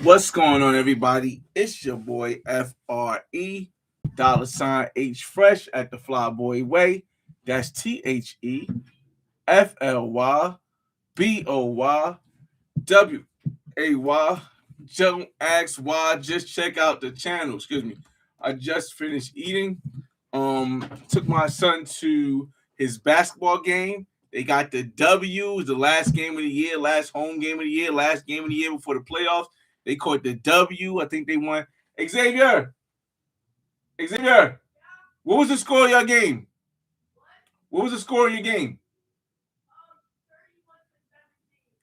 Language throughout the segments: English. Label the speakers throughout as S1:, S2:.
S1: What's going on, everybody? It's your boy FRE $H Fresh at the Flyboy Way. That's TheFlyBoyWay. Don't ask why. Just check out the channel. Excuse me. I just finished eating. Took my son to his basketball game. They got the W. It was the last game of the year, last home game of the year, last game of the year before the playoffs. They caught the W. I think they won. Xavier, what was the score of your game? What was the score of your game?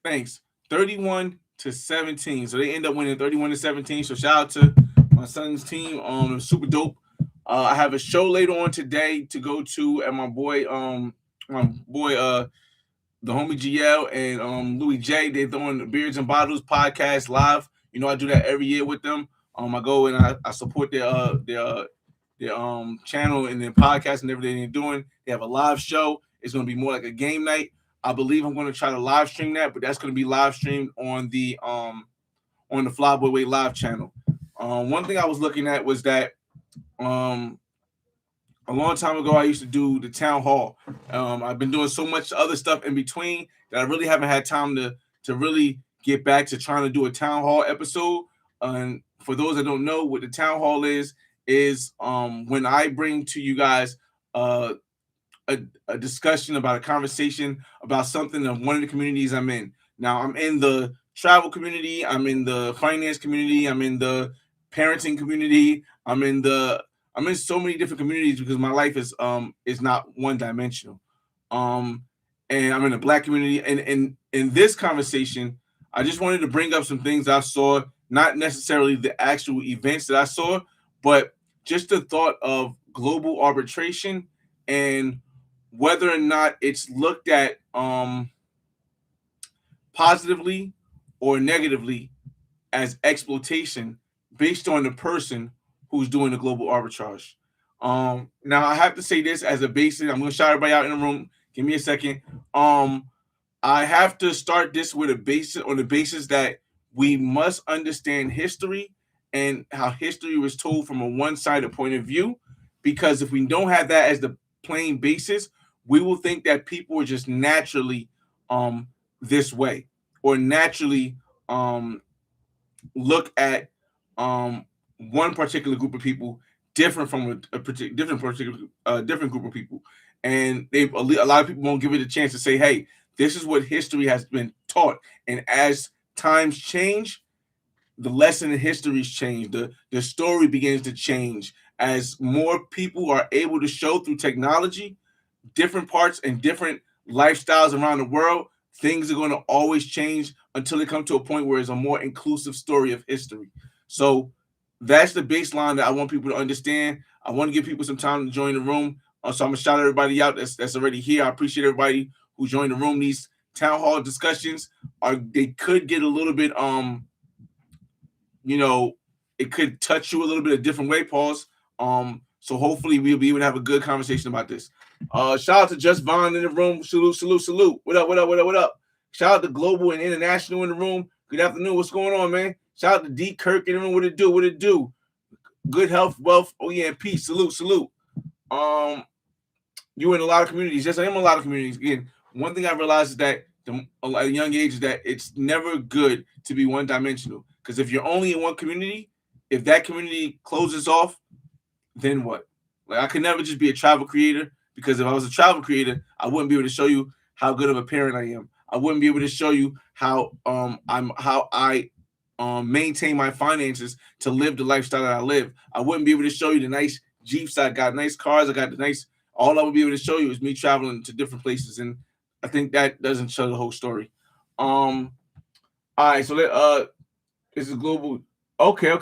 S1: Thanks. 31-17. So they end up winning 31-17. So shout out to my son's team. It was super dope. I have a show later on today to go to at my boy, the homie GL and Louis J. They're throwing the Beards and Bottles podcast live. You know, I do that every year with them. I go and I support their channel and their podcast and everything they're doing. They have a live show. It's going to be more like a game night. I believe I'm going to try to live stream that, but that's going to be live streamed on the Flyboy Way live channel. One thing I was looking at was that a long time ago I used to do the town hall. I've been doing so much other stuff in between that I really haven't had time to really get back to trying to do a town hall episode. And for those that don't know what the town hall is when I bring to you guys a discussion about a conversation about something of one of the communities I'm in. Now, I'm in the travel community. I'm in the finance community. I'm in the parenting community. I'm in so many different communities because my life is not one dimensional. And I'm in the Black community. And in this conversation, I just wanted to bring up some things I saw, not necessarily the actual events that I saw, but just the thought of global arbitration and whether or not it's looked at positively or negatively as exploitation based on the person who's doing the global arbitrage. Now I have to say this as a basis. I'm going to shout everybody out in the room. Give me a second. I have to start this with on the basis that we must understand history and how history was told from a one-sided point of view. Because if we don't have that as the plain basis, we will think that people are just naturally this way or naturally look at one particular group of people different from a different group of people, and a lot of people won't give it a chance to say, "Hey, this is what history has been taught." And as times change, the lesson in history's change. The story begins to change as more people are able to show through technology, different parts and different lifestyles around the world. Things are going to always change until they come to a point where it's a more inclusive story of history. So that's the baseline that I want people to understand. I want to give people some time to join the room. So I'm gonna shout everybody out that's already here. I appreciate everybody who joined the room. These town hall discussions they could get a little bit it could touch you a little bit a different way, pause. So hopefully we'll be able to have a good conversation about this. Shout out to Just Vaughn in the room. Salute. What up? Shout out to Global and International in the room. Good afternoon. What's going on, man? Shout out to D Kirk in the room. What it do? Good health, wealth. Oh yeah, and peace. Salute. You in a lot of communities. Yes, I am in a lot of communities. Again, one thing I realized is that at a young age is that it's never good to be one dimensional. Because if you're only in one community, if that community closes off, then what? Like I could never just be a travel creator, because if I was a travel creator, I wouldn't be able to show you how good of a parent I am. I wouldn't be able to show you how I maintain my finances to live the lifestyle that I live. I wouldn't be able to show you the nice Jeeps I got, nice cars I got, the nice. All I would be able to show you is me traveling to different places, and I think that doesn't show the whole story. All right, so this is global. Okay. All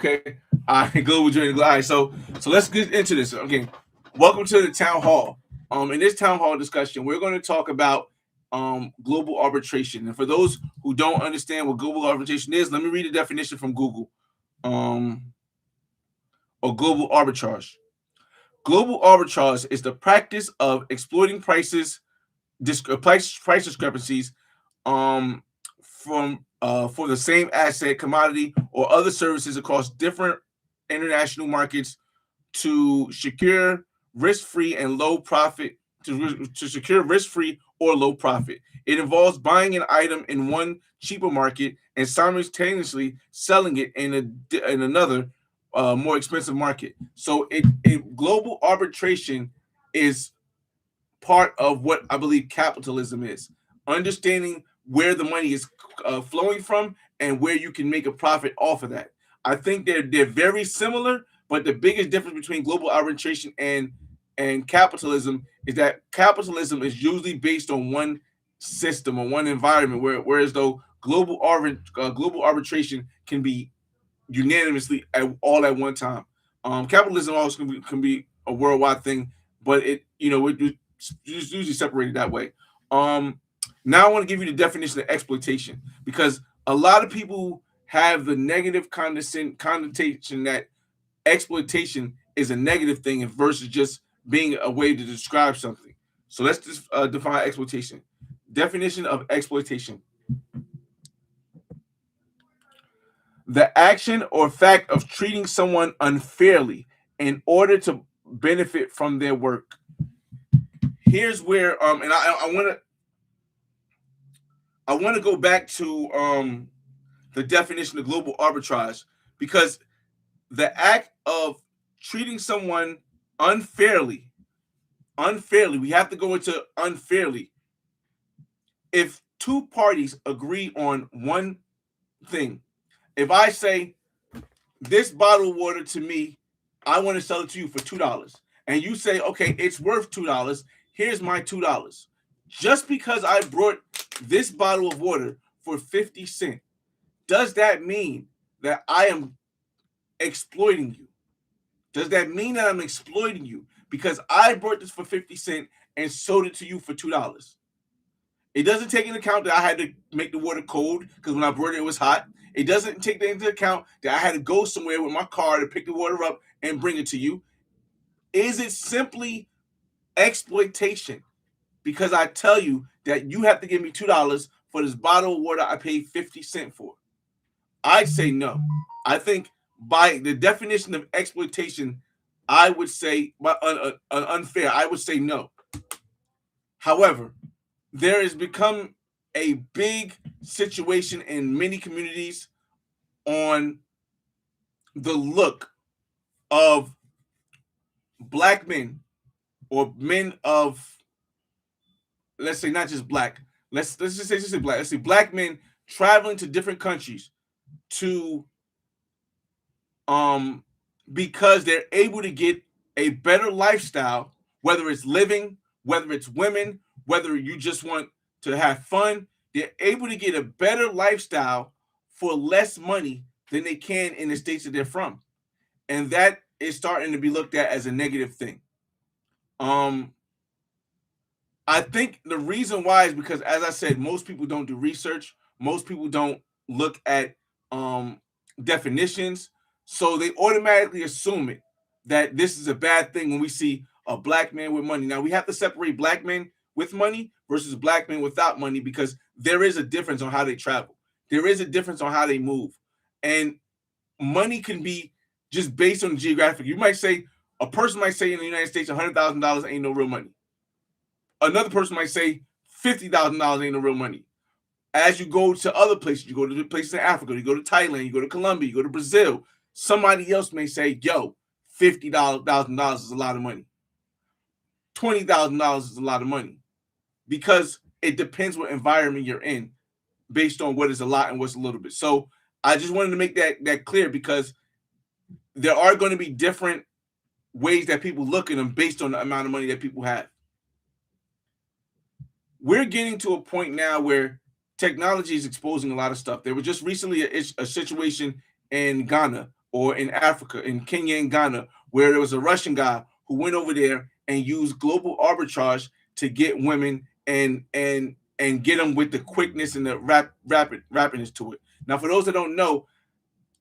S1: right, global journey. All right, so let's get into this. Okay, welcome to the town hall. In this town hall discussion, we're going to talk about global arbitration. And for those who don't understand what global arbitration is, let me read the definition from Google. Or global arbitrage. Global arbitrage is the practice of exploiting price discrepancies from for the same asset, commodity, or other services across different international markets to secure risk-free and low profit to secure risk-free or low profit. It involves buying an item in one cheaper market and simultaneously selling it in another more expensive market. So global arbitration is part of what I believe capitalism is. Understanding where the money is flowing from and where you can make a profit off of that. I think they're very similar, but the biggest difference between global arbitration and capitalism is that capitalism is usually based on one system or one environment, whereas though global arbitration can be unanimously all at one time. Capitalism also can be a worldwide thing, but it's usually separated that way. Um, Now I want to give you the definition of exploitation because a lot of people have the negative connotation that exploitation is a negative thing versus just being a way to describe something. So let's just define exploitation. Definition of exploitation: the action or fact of treating someone unfairly in order to benefit from their work. Here's where and I want to go back to the definition of global arbitrage because the act of treating someone unfairly, we have to go into unfairly. If two parties agree on one thing, if I say this bottle of water to me, I want to sell it to you for $2. And you say, okay, it's worth $2. Here's my $2. Just because I brought this bottle of water for 50 cents, does that mean that I am exploiting you? Does that mean that I'm exploiting you? Because I brought this for 50 cents and sold it to you for $2. It doesn't take into account that I had to make the water cold because when I brought it, it was hot. It doesn't take into account that I had to go somewhere with my car to pick the water up and bring it to you. Is it simply exploitation? Because I tell you that you have to give me $2 for this bottle of water I paid 50 cents for. I'd say no. I think by the definition of exploitation, I would say unfair. I would say no. However, there has become a big situation in many communities on the look of black men or men of, let's say, not just black. Let's say black. Let's say black men traveling to different countries to because they're able to get a better lifestyle, whether it's living, whether it's women, whether you just want to have fun, they're able to get a better lifestyle for less money than they can in the states that they're from. And that is starting to be looked at as a negative thing. Um, I think the reason why is because, as I said, most people don't do research. Most people don't look at definitions, so they automatically assume it that this is a bad thing when we see a black man with money. Now we have to separate black men with money versus black men without money because there is a difference on how they travel. There is a difference on how they move, and money can be just based on geographic. You might say a person might say in the United States $100,000 ain't no real money. Another person might say $50,000 ain't no real money. As you go to other places, you go to places in Africa, you go to Thailand, you go to Colombia, you go to Brazil, somebody else may say, yo, $50,000 is a lot of money. $20,000 is a lot of money because it depends what environment you're in based on what is a lot and what's a little bit. So I just wanted to make that clear because there are going to be different ways that people look at them based on the amount of money that people have. We're getting to a point now where technology is exposing a lot of stuff. There was just recently a situation in Ghana or in Africa, in Kenya and Ghana, where there was a Russian guy who went over there and used global arbitrage to get women and get them with the quickness and the rapidness to it. Now, for those that don't know,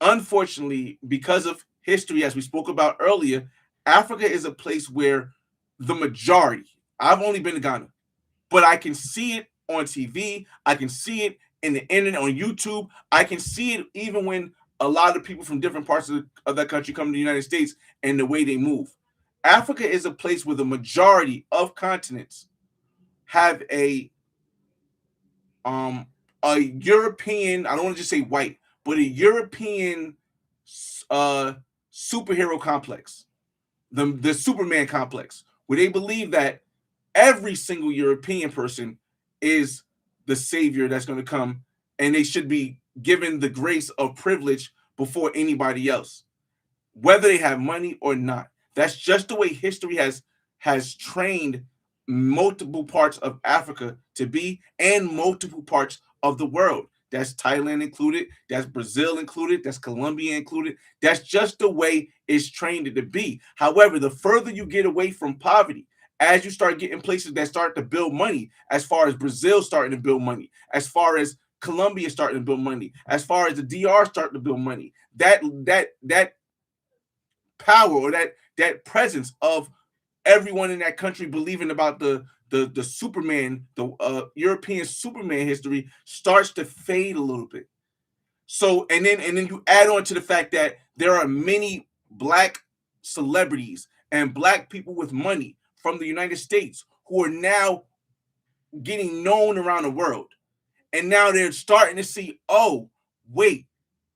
S1: unfortunately, because of history, as we spoke about earlier, Africa is a place where the majority, I've only been to Ghana, but I can see it on TV. I can see it in the internet, on YouTube. I can see it even when a lot of people from different parts of that country come to the United States and the way they move. Africa is a place where the majority of continents have um a European, I don't want to just say white, but a European uh superhero complex, the Superman complex, where they believe that every single European person is the savior that's going to come, and they should be given the grace of privilege before anybody else, whether they have money or not. That's just the way history has trained multiple parts of Africa to be, and multiple parts of the world. That's Thailand included, that's Brazil included, that's Colombia included. That's just the way it's trained it to be. However, the further you get away from poverty, as you start getting places that start to build money, as far as Brazil starting to build money, as far as Colombia starting to build money, as far as the DR starting to build money, that power, or that presence of everyone in that country believing about the Superman, the European Superman history, starts to fade a little bit. So and then you add on to the fact that there are many black celebrities and black people with money from the United States who are now getting known around the world. And now they're starting to see, oh, wait,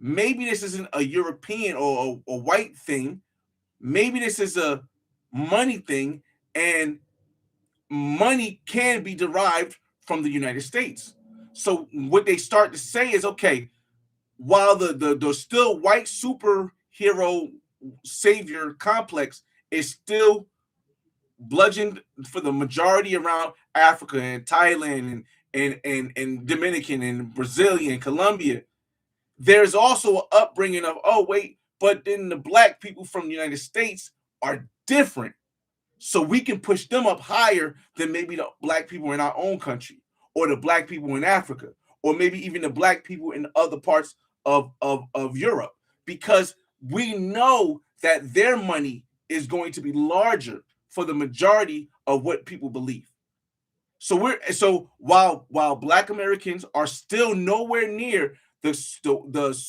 S1: maybe this isn't a European or a white thing. Maybe this is a money thing, and money can be derived from the United States. So what they start to say is, okay, while the still white superhero savior complex is still bludgeoned for the majority around Africa and Thailand and Dominican and Brazilian and Colombia, there's also an upbringing of, oh wait, but then the black people from the United States are different, so we can push them up higher than maybe the black people in our own country, or the black people in Africa, or maybe even the black people in other parts of Europe, because we know that their money is going to be larger for the majority of what people believe. So while black Americans are still nowhere near the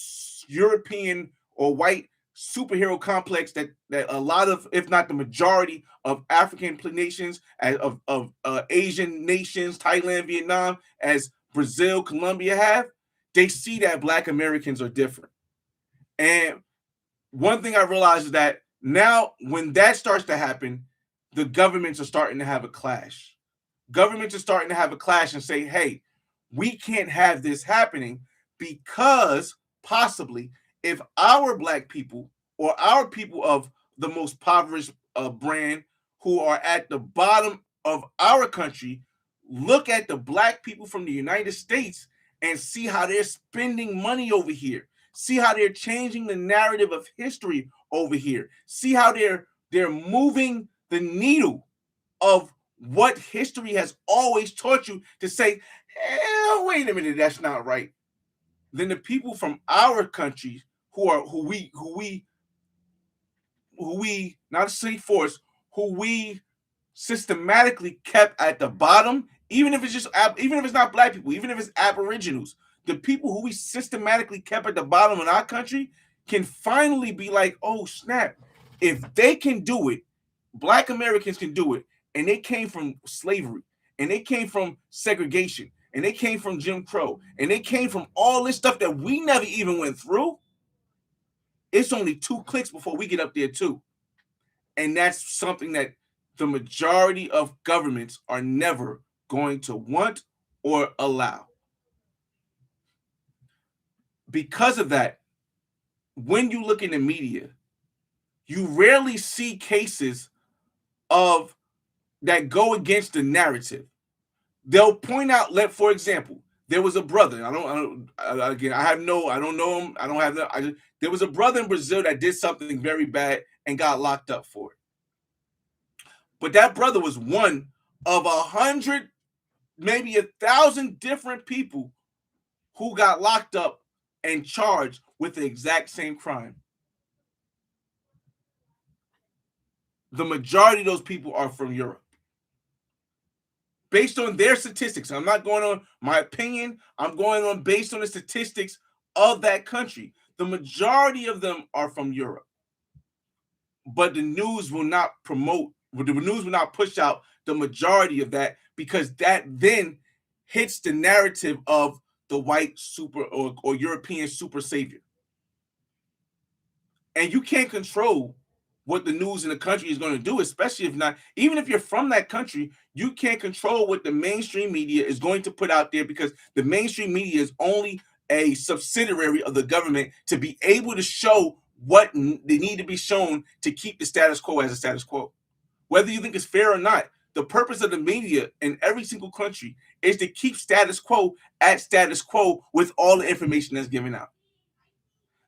S1: European or white superhero complex that a lot of, if not the majority of African nations, of Asian nations, Thailand, Vietnam, as Brazil, Colombia have, they see that black Americans are different. And one thing I realized is that now when that starts to happen, the governments are starting to have a clash. Governments are starting to have a clash and say, hey, we can't have this happening, because possibly if our black people, or our people of the most impoverished brand, who are at the bottom of our country, look at the black people from the United States and see how they're spending money over here, see how they're changing the narrative of history over here, see how they're moving the needle of what history has always taught you, to say, wait a minute, that's not right. Then the people from our country who we not to say force, who we systematically kept at the bottom, even if it's not black people, even if it's aboriginals, the people who we systematically kept at the bottom in our country can finally be like, oh snap, if they can do it, black Americans can do it. And they came from slavery, and they came from segregation, and they came from Jim Crow, and they came from all this stuff that we never even went through. It's only 2 clicks before we get up there too. And that's something that the majority of governments are never going to want or allow. Because of that, when you look in the media, you rarely see cases of that go against the narrative. They'll point out, for example, there was a brother. I don't know him. I don't have that. There was a brother in Brazil that did something very bad and got locked up for it. But that brother was one of 100, maybe 1,000 different people who got locked up and charged with the exact same crime. The majority of those people are from Europe. based on their statistics. I'm not going on my opinion. I'm going on based on the statistics of that country. The majority of them are from Europe, but the news will not promote. The news will not push out the majority of that because that then hits the narrative of the white super or European super savior. And you can't control what the news in the country is going to do, especially if not, even if you're from that country, you can't control what the mainstream media is going to put out there because the mainstream media is only a subsidiary of the government to be able to show what they need to be shown to keep the status quo as a status quo. Whether you think it's fair or not, the purpose of the media in every single country is to keep status quo at status quo with all the information that's given out.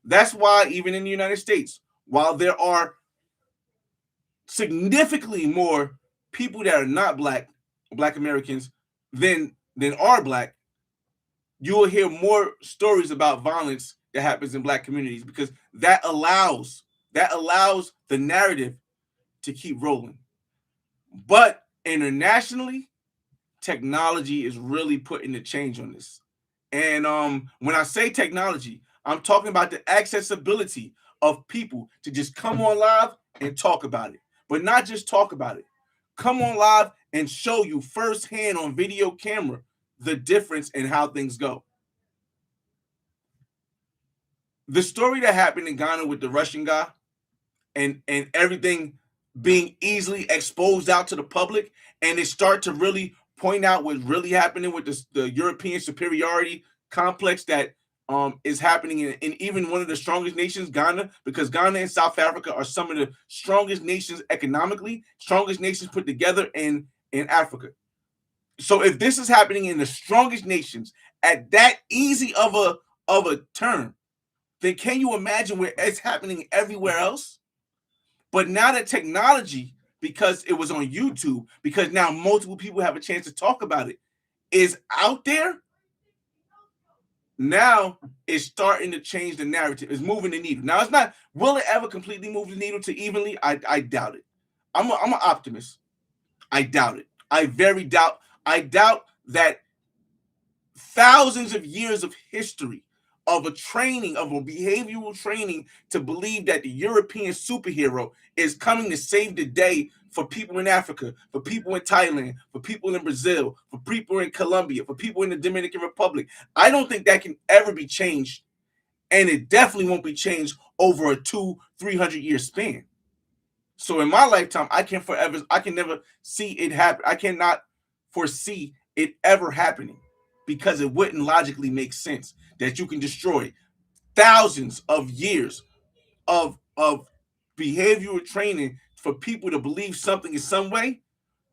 S1: That's why even in the United States, while there are significantly more people that are not black Americans than are black, you will hear more stories about violence that happens in black communities because that allows the narrative to keep rolling. But internationally, technology is really putting the change on this. And when I say technology, I'm talking about the accessibility of people to just come on live and talk about it. But not just talk about it. Come on live and show you firsthand on video camera the difference in how things go. The story that happened in Ghana with the Russian guy and everything being easily exposed out to the public, and it start to really point out what's really happening with the European superiority complex that is happening in even one of the strongest nations, Ghana, because Ghana and South Africa are some of the strongest nations economically, strongest nations put together in Africa. So if this is happening in the strongest nations at that easy of a term, then can you imagine where it's happening everywhere else? But now that technology, because it was on YouTube, because now multiple people have a chance to talk about it, is out there, now it's starting to change the narrative. It's moving the needle. Now it's not, will it ever completely move the needle to evenly? I doubt it. I'm an optimist. I doubt it. I doubt that thousands of years of history of a behavioral training to believe that the European superhero is coming to save the day for people in Africa, for people in Thailand, for people in Brazil, for people in Colombia, for people in the Dominican Republic. I don't think that can ever be changed. And it definitely won't be changed over a 200-300 year span. So in my lifetime, I can never see it happen. I cannot foresee it ever happening because it wouldn't logically make sense that you can destroy thousands of years of behavioral training for people to believe something in some way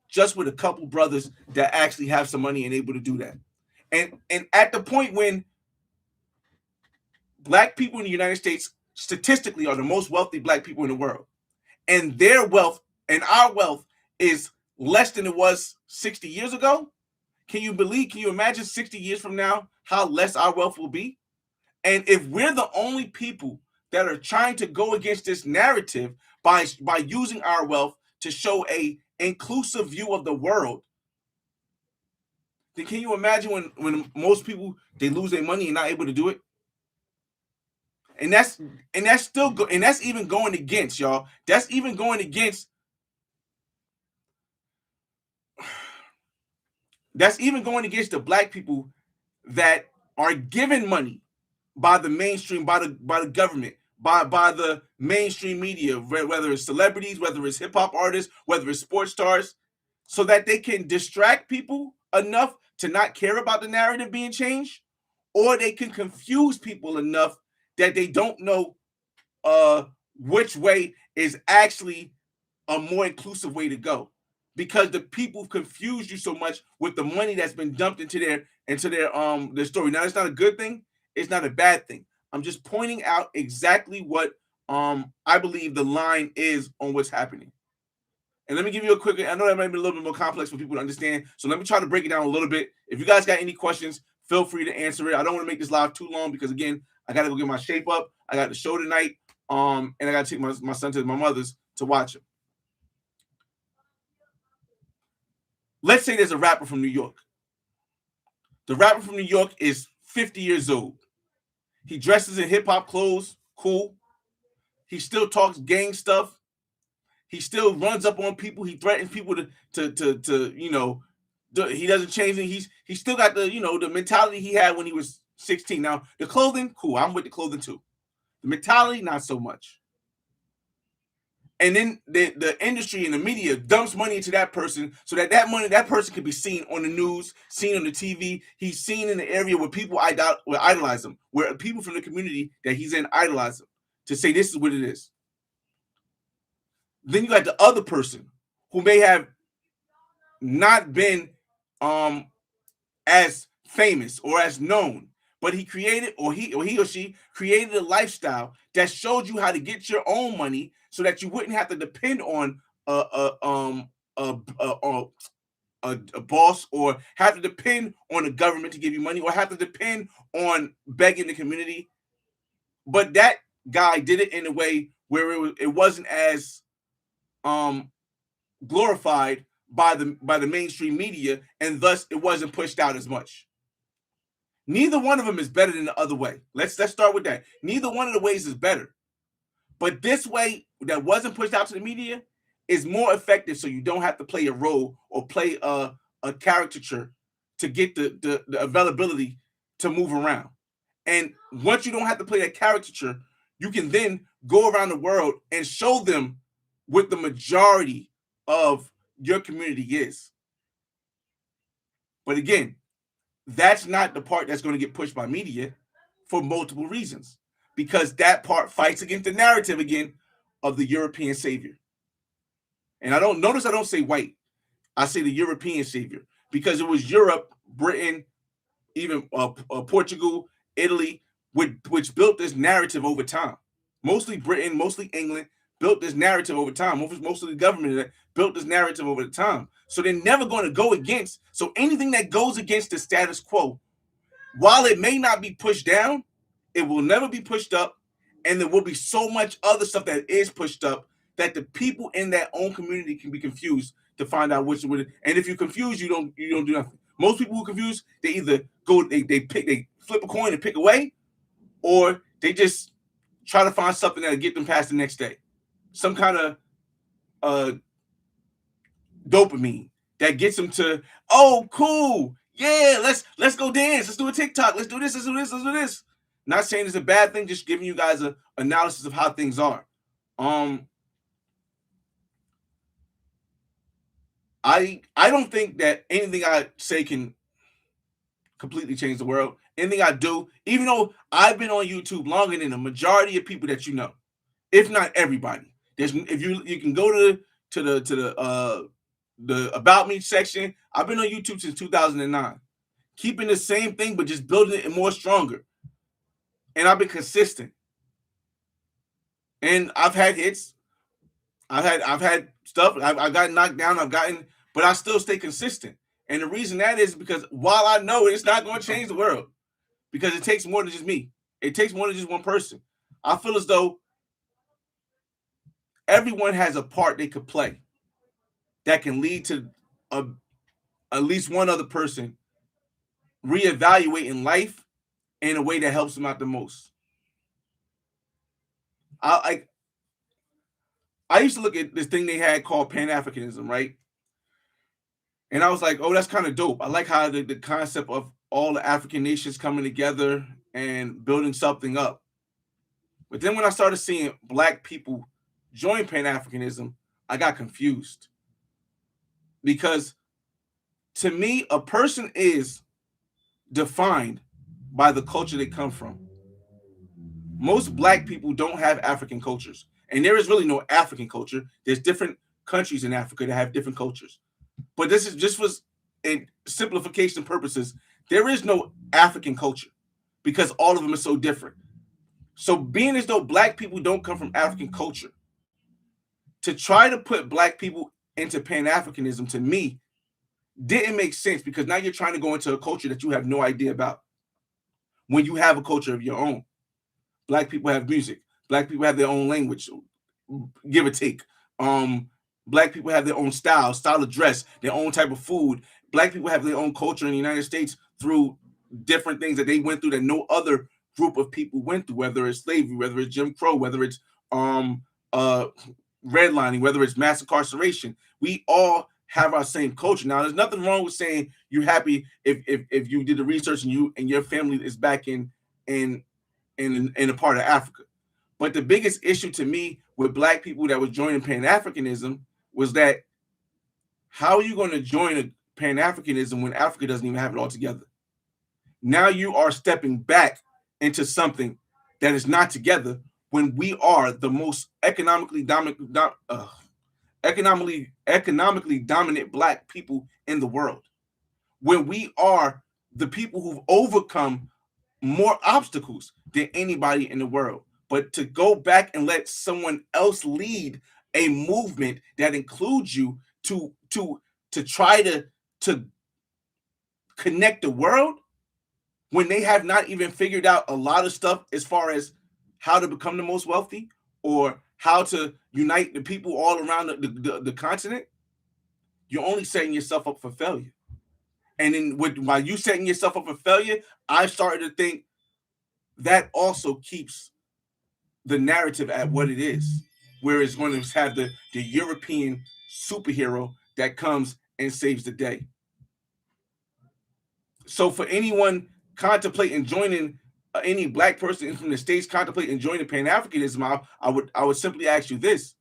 S1: just with a couple brothers that actually have some money and able to do that. And at the point when black people in the United States statistically are the most wealthy black people in the world, and their wealth and our wealth is less than it was 60 years ago, can you imagine 60 years from now how less our wealth will be? And if we're the only people that are trying to go against this narrative by using our wealth to show a inclusive view of the world, then can you imagine when most people they lose their money and not able to do it? And that's even going against y'all. That's even going against the black people that are given money by the mainstream, by the government, by the mainstream media, whether it's celebrities, whether it's hip hop artists, whether it's sports stars, so that they can distract people enough to not care about the narrative being changed, or they can confuse people enough that they don't know which way is actually a more inclusive way to go, because the people confuse you so much with the money that's been dumped into their story. Now, it's not a good thing. It's not a bad thing. I'm just pointing out exactly what I believe the line is on what's happening. And let me give you a quick, I know that might be a little bit more complex for people to understand. So let me try to break it down a little bit. If you guys got any questions, feel free to answer it. I don't want to make this live too long because, again, I got to go get my shape up. I got the show tonight. And I got to take my son to my mother's to watch him. Let's say there's a rapper from New York. The rapper from New York is 50 years old. He dresses in hip hop clothes, cool. He still talks gang stuff. He still runs up on people. He threatens people to he doesn't change it. He still got the mentality he had when he was 16. Now the clothing, cool. I'm with the clothing too. The mentality, not so much. And then the industry and the media dumps money into that person so that person can be seen on the news, seen on the TV. He's seen in the area where people idolize him, where people from the community that he's in idolize him to say this is what it is. Then you got the other person who may have not been as famous or as known, but he created he or she created a lifestyle that showed you how to get your own money so that you wouldn't have to depend on a boss or have to depend on the government to give you money or have to depend on begging the community. But that guy did it in a way where it wasn't as glorified by the mainstream media, and thus it wasn't pushed out as much. Neither one of them is better than the other way. Let's start with that. Neither one of the ways is better. But this way that wasn't pushed out to the media is more effective, so you don't have to play a role or play a caricature to get the availability to move around. And once you don't have to play that caricature, you can then go around the world and show them what the majority of your community is. But again, that's not the part that's going to get pushed by media for multiple reasons, because that part fights against the narrative again of the European savior. And I don't say white. I say the European savior, because it was Europe, Britain, even Portugal, Italy, which built this narrative over time. Mostly Britain, mostly England built this narrative over time. Most of the government that built this narrative over the time. So they're never going to go against. So anything that goes against the status quo, while it may not be pushed down, it will never be pushed up. And there will be so much other stuff that is pushed up that the people in that own community can be confused to find out which one. And if you're confused, you don't do nothing. Most people who are confused, they either they flip a coin and pick away, or they just try to find something that'll get them past the next day. Some kind of dopamine that gets them to, oh, cool, yeah, let's go dance, let's do a TikTok, let's do this. Not saying it's a bad thing, just giving you guys a analysis of how things are. I don't think that anything I say can completely change the world. Anything I do, even though I've been on YouTube longer than the majority of people that you know, if not everybody. If you can go to the About Me section. I've been on YouTube since 2009, keeping the same thing but just building it more stronger. And I've been consistent. And I've had hits. I've had stuff. I've gotten knocked down. But I still stay consistent. And the reason that is because while I know it's not going to change the world, because it takes more than just me. It takes more than just one person. I feel as though everyone has a part they could play that can lead to at least one other person reevaluating life in a way that helps them out the most. I used to look at this thing they had called Pan-Africanism, right? And I was like, oh, that's kind of dope. I like how the concept of all the African nations coming together and building something up. But then when I started seeing Black people join Pan-Africanism, I got confused. Because to me, a person is defined by the culture they come from. Most Black people don't have African cultures. And there is really no African culture. There's different countries in Africa that have different cultures. But this is just for simplification purposes. There is no African culture because all of them are so different. So being as though Black people don't come from African culture, to try to put Black people into Pan-Africanism, to me, didn't make sense, because now you're trying to go into a culture that you have no idea about when you have a culture of your own. Black people have music. Black people have their own language, give or take. Black people have their own style of dress, their own type of food. Black people have their own culture in the United States through different things that they went through that no other group of people went through, whether it's slavery, whether it's Jim Crow, whether it's um uh redlining, whether it's mass incarceration. We all have our same culture. Now, there's nothing wrong with saying you're happy if you did the research and you and your family is back in in a part of Africa. But the biggest issue to me with Black people that was joining Pan Africanism was that how are you going to join a Pan Africanism when Africa doesn't even have it all together? Now you are stepping back into something that is not together when we are the most economically dominant Black people in the world. When we are the people who've overcome more obstacles than anybody in the world. But to go back and let someone else lead a movement that includes you to try to connect the world when they have not even figured out a lot of stuff as far as how to become the most wealthy or how to unite the people all around the continent, you're only setting yourself up for failure. And then while you setting yourself up for failure, I started to think that also keeps the narrative at what it is, where it's going to have the European superhero that comes and saves the day. So for anyone contemplating joining any Black person from the States contemplating joining Pan-Africanism, I would simply ask you this: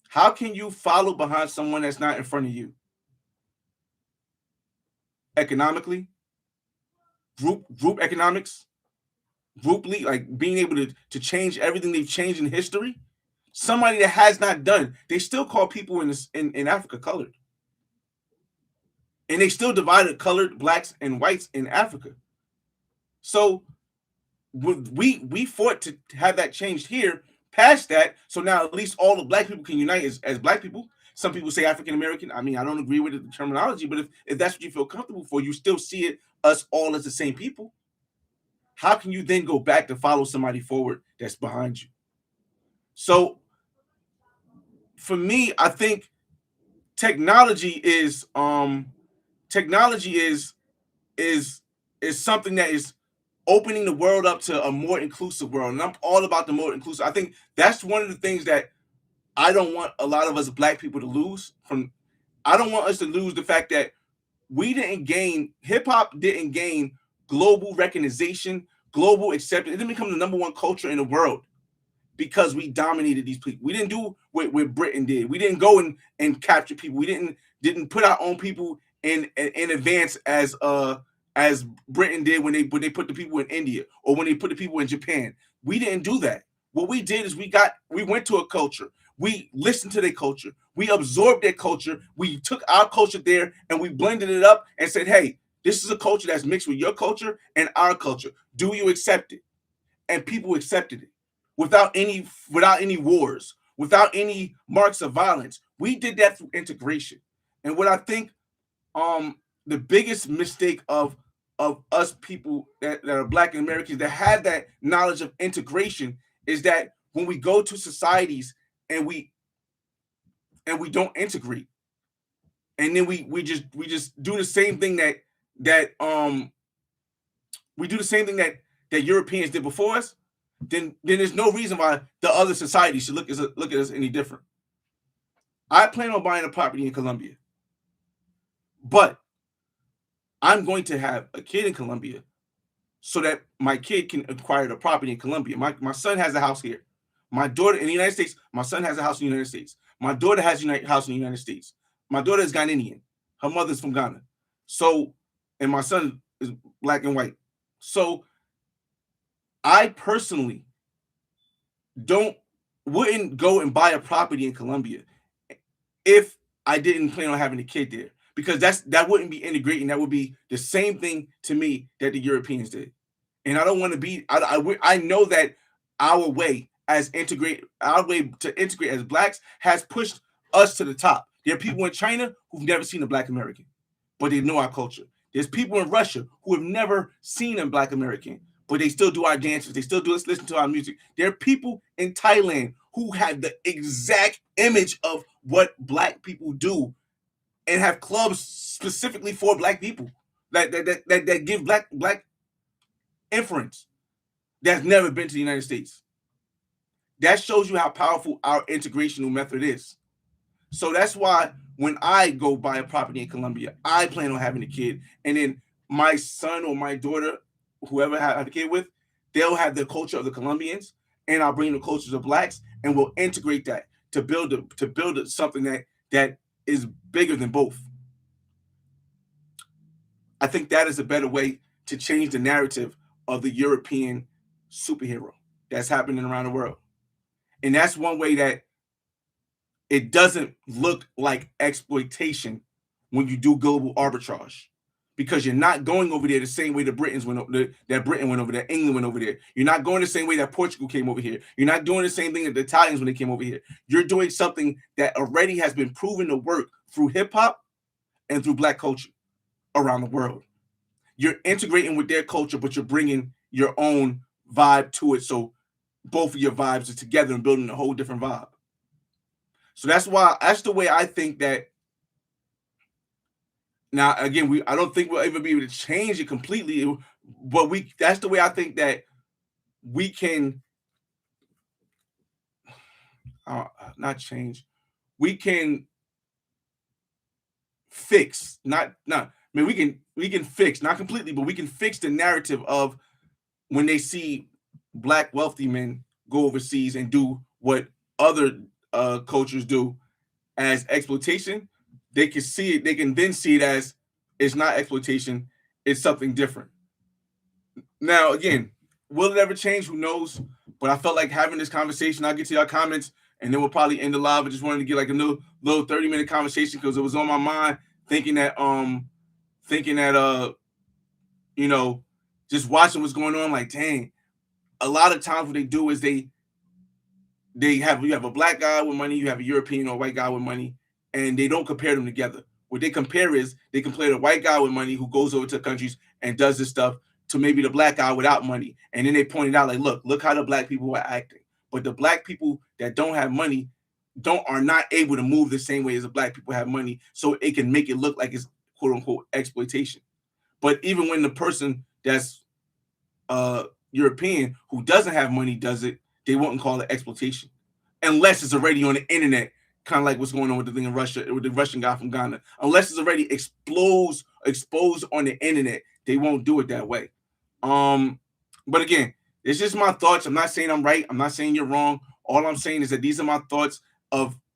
S1: how can you follow behind someone that's not in front of you? Economically, group economics, group lead, like being able to change everything they've changed in history. Somebody that has not done, they still call people in Africa colored. And they still divided colored, Blacks, and whites in Africa. So we fought to have that changed here, past that, so now at least all the Black people can unite as Black people. Some people say African American. I mean, I don't agree with the terminology, but if that's what you feel comfortable for, you still see it, us all as the same people. How can you then go back to follow somebody forward that's behind you? So for me, I think technology is something that is opening the world up to a more inclusive world. And I'm all about the more inclusive. I think that's one of the things that I don't want a lot of us Black people to lose from. I don't want us to lose the fact that hip hop didn't gain global recognition, global acceptance. It didn't become the number one culture in the world because we dominated these people. We didn't do what Britain did. We didn't go and capture people. We didn't put our own people in advance as Britain did when they put the people in India or when they put the people in Japan. We didn't do that. What we did is we went to a culture. We listened to their culture. We absorbed their culture. We took our culture there and we blended it up and said, hey, this is a culture that's mixed with your culture and our culture. Do you accept it? And people accepted it without any wars, without any marks of violence. We did that through integration. And what I think the biggest mistake of us people that are Black and Americans that had that knowledge of integration is that when we go to societies and we don't integrate, and then we just do the same thing that Europeans did before us, then there's no reason why the other society should look at us any different. I plan on buying a property in Colombia, but I'm going to have a kid in Colombia so that my kid can acquire the property in Colombia. My son has a house here. My daughter in the United States, my son has a house in the United States. My daughter has a house in the United States. My daughter is Ghanaian. Her mother's from Ghana. So, and my son is Black and white. So I personally wouldn't go and buy a property in Colombia if I didn't plan on having a kid there, because that wouldn't be integrating. That would be the same thing to me that the Europeans did. And I don't want to be. I know that our way to integrate as Blacks has pushed us to the top. There are people in China who've never seen a Black American, but they know our culture. There's people in Russia who have never seen a Black American, but they still do our dances. They still listen to our music. There are people in Thailand who have the exact image of what black people do and have clubs specifically for black people that give black inference that's never been to the United States. That shows you how powerful our integrational method is. So that's why when I go buy a property in Colombia, I plan on having a kid, and then my son or my daughter, whoever I have a kid with, they'll have the culture of the Colombians, and I'll bring the cultures of blacks, and we'll integrate that to build something that is bigger than both. I think that is a better way to change the narrative of the European superhero that's happening around the world. And that's one way that it doesn't look like exploitation when you do global arbitrage, because you're not going over there the same way that Britain went over there, England went over there. You're not going the same way that Portugal came over here. You're not doing the same thing that the Italians when they came over here. You're doing something that already has been proven to work through hip hop and through black culture around the world. You're integrating with their culture, but you're bringing your own vibe to it. So both of your vibes are together and building a whole different vibe. So that's the way I think that. Now, again, I don't think we'll ever be able to change it completely, but that's the way I think that we can not change. We can fix, we can fix, not completely, but we can fix the narrative of when they see black wealthy men go overseas and do what other cultures do as exploitation. They can see it. They can then see it as it's not exploitation. It's something different. Now, again, will it ever change? Who knows? But I felt like having this conversation. I'll get to your comments, and then we'll probably end the live. I just wanted to get like a little 30-minute conversation because it was on my mind, thinking that just watching what's going on. Like, dang, a lot of times what they do is you have a black guy with money, you have a European or a white guy with money, and they don't compare them together. What they compare is they compare the white guy with money who goes over to countries and does this stuff to maybe the black guy without money. And then they pointed out, like, look how the black people are acting. But the black people that don't have money are not able to move the same way as the black people have money. So it can make it look like it's quote unquote exploitation. But even when the person that's European who doesn't have money does it, they won't call it exploitation. Unless it's already on the internet, kind of like what's going on with the thing in Russia, with the Russian guy from Ghana. Unless it's already exposed on the internet, they won't do it that way. But again, it's just my thoughts. I'm not saying I'm right. I'm not saying you're wrong. All I'm saying is that these are my thoughts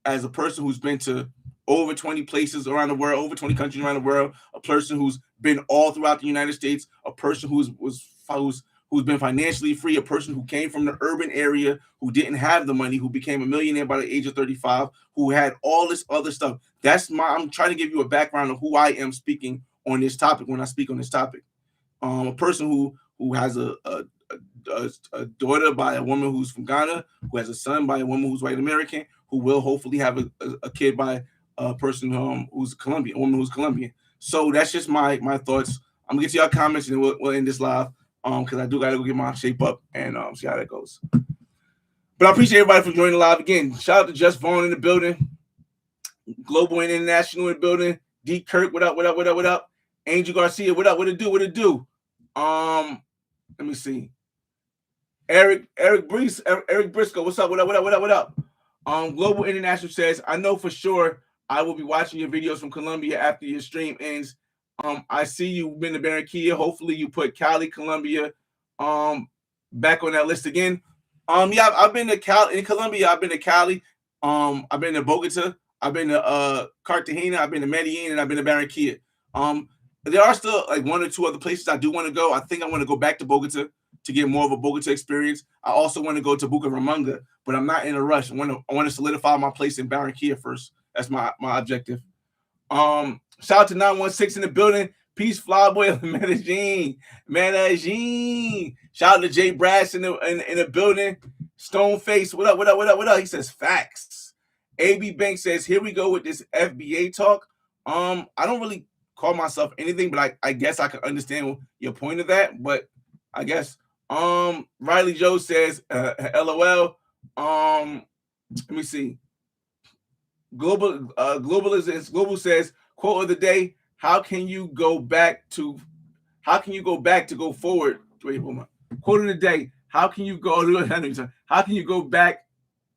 S1: as a person who's been to over 20 places around the world, over 20 countries around the world, a person who's been all throughout the United States, a person who's been financially free, a person who came from the urban area, who didn't have the money, who became a millionaire by the age of 35, who had all this other stuff. I'm trying to give you a background of who I am speaking on this topic when I speak on this topic. A person who has a daughter by a woman who's from Ghana, who has a son by a woman who's white American, who will hopefully have a kid by a person who's Colombian, a woman who's Colombian. So that's just my thoughts. I'm gonna get to your comments and we'll end this live. Because I do gotta go get my shape up and see how that goes. But I appreciate everybody for joining the live again. Shout out to Just Vaughn in the building, Global and International in the building, D Kirk, what up? Angel Garcia, what up? What it do? Let me see. Eric Briscoe, what's up? What up? Global International says, I know for sure I will be watching your videos from Colombia after your stream ends. I see you've been to Barranquilla. Hopefully you put Cali, Colombia, back on that list again. Yeah, I've been to Cali in Colombia. I've been to Cali. I've been to Bogota. I've been to Cartagena. I've been to Medellin, and I've been to Barranquilla. There are still like one or two other places I do want to go. I think I want to go back to Bogota to get more of a Bogota experience. I also want to go to Bucaramanga, but I'm not in a rush. I want to solidify my place in Barranquilla first. That's my objective. Shout out to 916 in the building. Peace, Flyboy of Medellin. Shout out to Jay Brass in the building. Stoneface, what up? He says facts. AB Bank says, here we go with this FBA talk. I don't really call myself anything, but I guess I can understand your point of that. But I guess Riley Joe says, LOL. Let me see. Global says, quote of the day: How can you go back to? How can you go back to go forward? Wait, hold on. Quote of the day: How can you go? How can you go back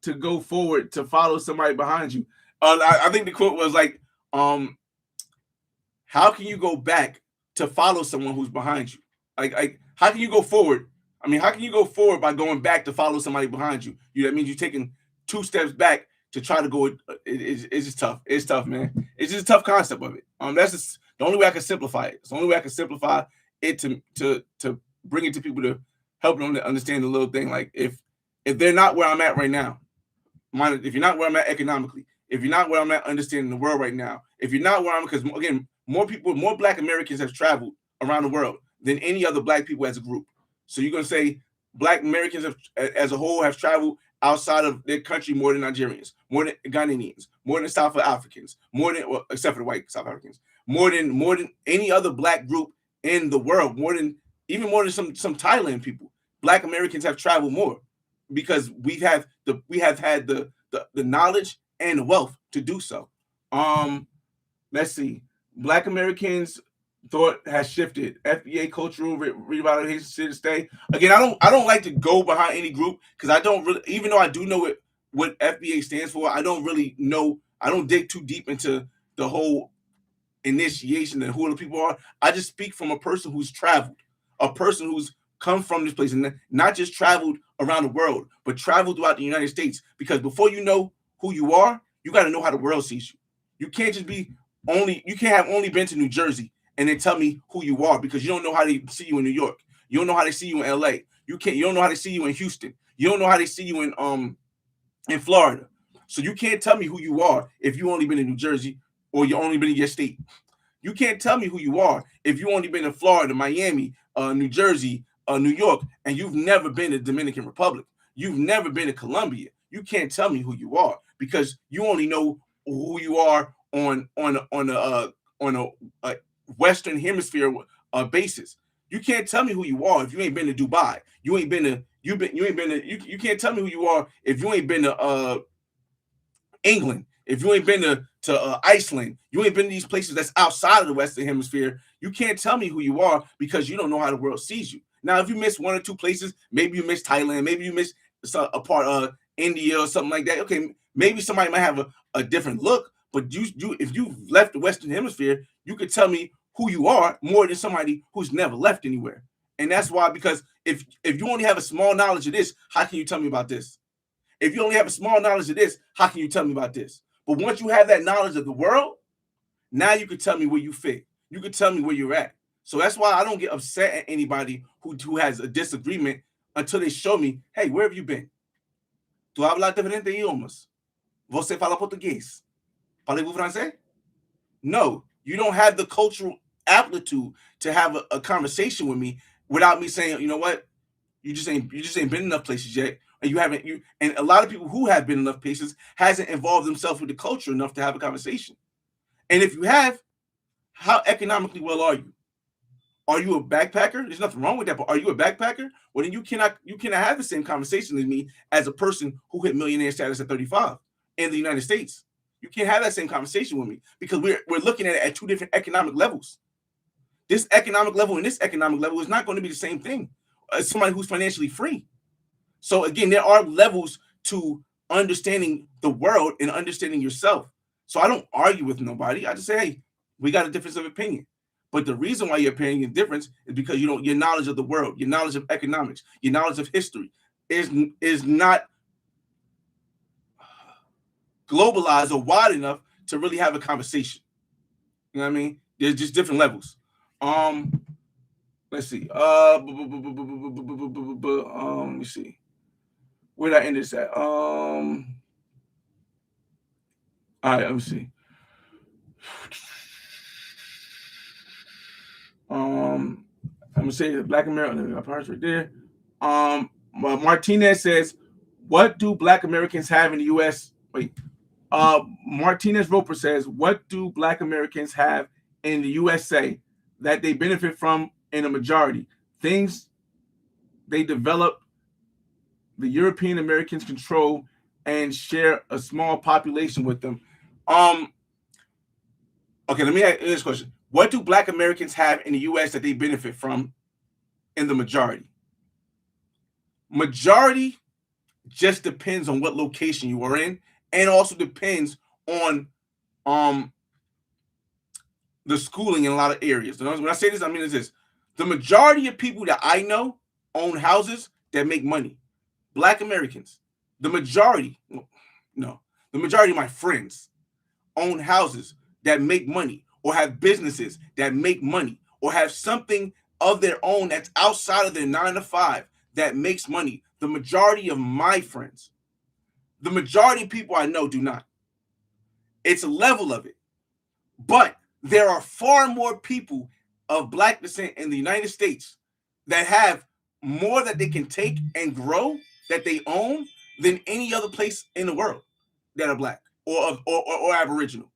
S1: to go forward to follow somebody behind you? I think the quote was like, um, how can you go back to follow someone who's behind you? Like how can you go forward? I mean, how can you go forward by going back to follow somebody behind you? That means you're taking 2 steps back to try to go. It's just tough. It's tough, man. It's just a tough concept of it. That's just the only way I can simplify it. It's the only way I can simplify it to bring it to people, to help them to understand the little thing. Like if they're not where I'm at right now, if you're not where I'm at economically, if you're not where I'm at understanding the world right now, if you're not where I'm, because again, more Black Americans have traveled around the world than any other Black people as a group. So you're gonna say Black Americans as a whole have traveled outside of their country more than Nigerians, more than Ghanaians, more than South Africans, more than, well, except for the white South Africans, more than any other Black group in the world, more than some Thailand people. Black Americans have traveled more because we have had the knowledge and the wealth to do so. Let's see. Black Americans thought has shifted. FBA cultural revitalization should stay. Again, I don't like to go behind any group because I don't really, even though I do know what FBA stands for, I don't really know. I don't dig too deep into the whole initiation and who the people are. I just speak from a person who's traveled, a person who's come from this place, and not just traveled around the world, but traveled throughout the United States. Because before you know who you are, you got to know how the world sees you. You can't just be you can't have only been to New Jersey and then tell me who you are, because you don't know how they see you in New York. You don't know how they see you in LA. You don't know how they see you in Houston. You don't know how they see you in Florida. So you can't tell me who you are if you only been in New Jersey or you only been in your state. You can't tell me who you are if you only been in Florida, Miami, New Jersey, New York, and you've never been to Dominican Republic. You've never been to Colombia. You can't tell me who you are because you only know who you are on a Western Hemisphere basis. You can't tell me who you are if you ain't been to Dubai. You ain't been to you can't tell me who you are if you ain't been to England. If you ain't been to Iceland, you ain't been to these places that's outside of the Western Hemisphere. You can't tell me who you are because you don't know how the world sees you. Now, if you miss one or two places, maybe you miss Thailand, maybe you miss a part of India or something like that. Okay, maybe somebody might have a different look, but if you've left the Western Hemisphere, you could tell me who you are more than somebody who's never left anywhere. And that's why, because if you only have a small knowledge of this, how can you tell me about this? If you only have a small knowledge of this, how can you tell me about this? But once you have that knowledge of the world, now you can tell me where you fit. You can tell me where you're at. So that's why I don't get upset at anybody who has a disagreement until they show me, hey, where have you been? Tu hablas diferentes idiomas. Você fala português. Parlez-vous français? No, you don't have the cultural aptitude to have a conversation with me without me saying, you know what? You just ain't been enough places yet. And and a lot of people who have been enough places hasn't involved themselves with the culture enough to have a conversation. And if you have, how economically well are you? Are you a backpacker? There's nothing wrong with that, but are you a backpacker? Well, then you cannot have the same conversation with me as a person who hit millionaire status at 35 in the United States. You can't have that same conversation with me because we're looking at it at two different economic levels. This economic level and this economic level is not going to be the same thing as somebody who's financially free. So again, there are levels to understanding the world and understanding yourself. So I don't argue with nobody. I just say, hey, we got a difference of opinion. But the reason why your opinion is different is because your knowledge of the world, your knowledge of economics, your knowledge of history is not globalized or wide enough to really have a conversation. You know what I mean? There's just different levels. Let's see. Let me see. Where did I end this at? All right, let me see. I'm gonna say Black American parts right there. Martinez says, "What do Black Americans have in the U.S.?" Wait. Martinez Roper says, "What do Black Americans have in the USA that they benefit from in a majority? Things they develop, the European Americans control and share a small population with them." Um. Okay, let me ask this question: what do Black Americans have in the U.S. that they benefit from in the majority? Majority just depends on what location you are in, and also depends on um the schooling in a lot of areas. When I say this, I mean this: the majority of people that I know own houses that make money. Black Americans, the majority, no, the majority of my friends own houses that make money, or have businesses that make money, or have something of their own that's outside of their 9 to 5 that makes money. The majority of my friends, the majority of people I know do not. It's a level of it. But there are far more people of Black descent in the United States that have more that they can take and grow that they own than any other place in the world that are Black or Aboriginal,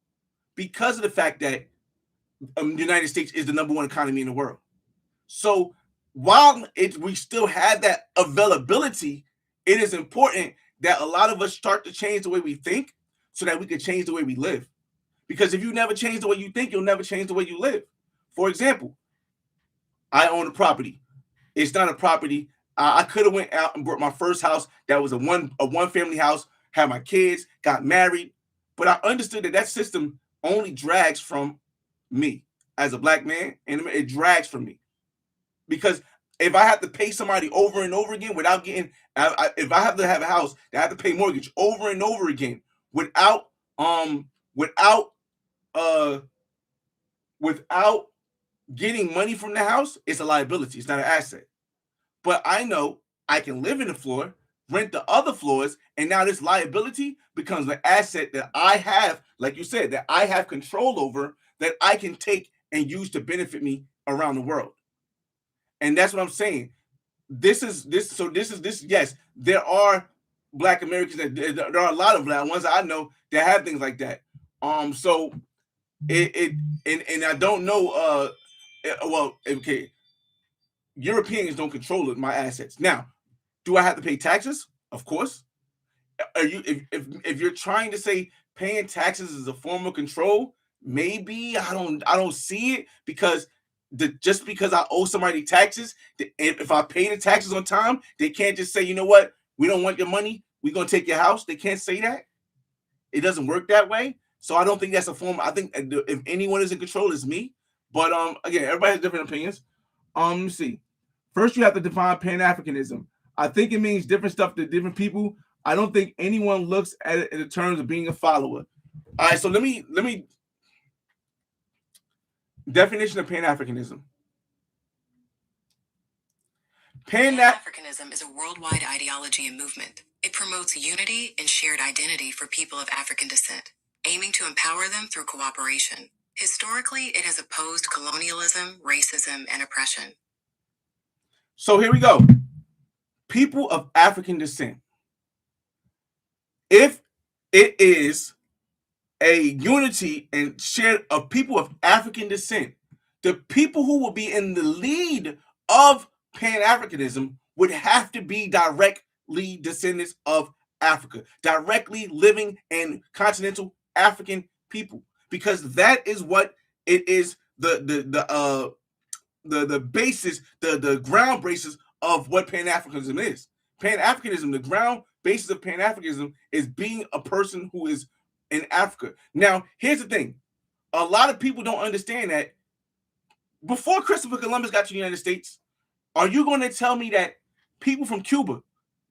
S1: because of the fact that the United States is the #1 economy in the world. So while we still have that availability, it is important that a lot of us start to change the way we think so that we can change the way we live. Because if you never change the way you think, you'll never change the way you live. For example, I own a property. It's not a property. I could have went out and bought my first house that was a one family house, had my kids, got married, but I understood that system only drags from me as a Black man, and it drags from me because if I have to pay somebody over and over again without getting, if I have to have a house that I have to pay mortgage over and over again without without uh without getting money from the house, it's a liability. It's not an asset. But I know I can live in the floor, rent the other floors, and now this liability becomes an asset that I have, like you said, that I have control over, that I can take and use to benefit me around the world. And that's what I'm saying. This is this. So this is this. Yes, there are Black Americans there are a lot of Black ones that I know that have things like that. So and I don't know. Well, okay, Europeans don't control my assets. Now, do I have to pay taxes? Of course. Are you if you're trying to say paying taxes is a form of control? Maybe I don't see it because just because I owe somebody taxes, if I pay the taxes on time, they can't just say, you know what, we don't want your money, we're gonna take your house. They can't say that. It doesn't work that way. So I don't think that's a form. I think if anyone is in control, it's me. But again, everybody has different opinions. Let me see. First, you have to define Pan Africanism. I think it means different stuff to different people. I don't think anyone looks at it in terms of being a follower. All right, so let me definition of Pan Africanism.
S2: Pan Africanism is a worldwide ideology and movement. It promotes unity and shared identity for people of African descent, aiming to empower them through cooperation. Historically, it has opposed colonialism, racism, and oppression.
S1: So here we go. People of African descent. If it is a unity and shared of people of African descent, the people who will be in the lead of Pan-Africanism would have to be directly descendants of Africa, directly living in continental African people, because that is what it is, the basis, the ground basis of what Pan-Africanism is. Pan-Africanism, the ground basis of Pan-Africanism is being a person who is in Africa. Now, here's the thing. A lot of people don't understand that before Christopher Columbus got to the United States, are you going to tell me that people from Cuba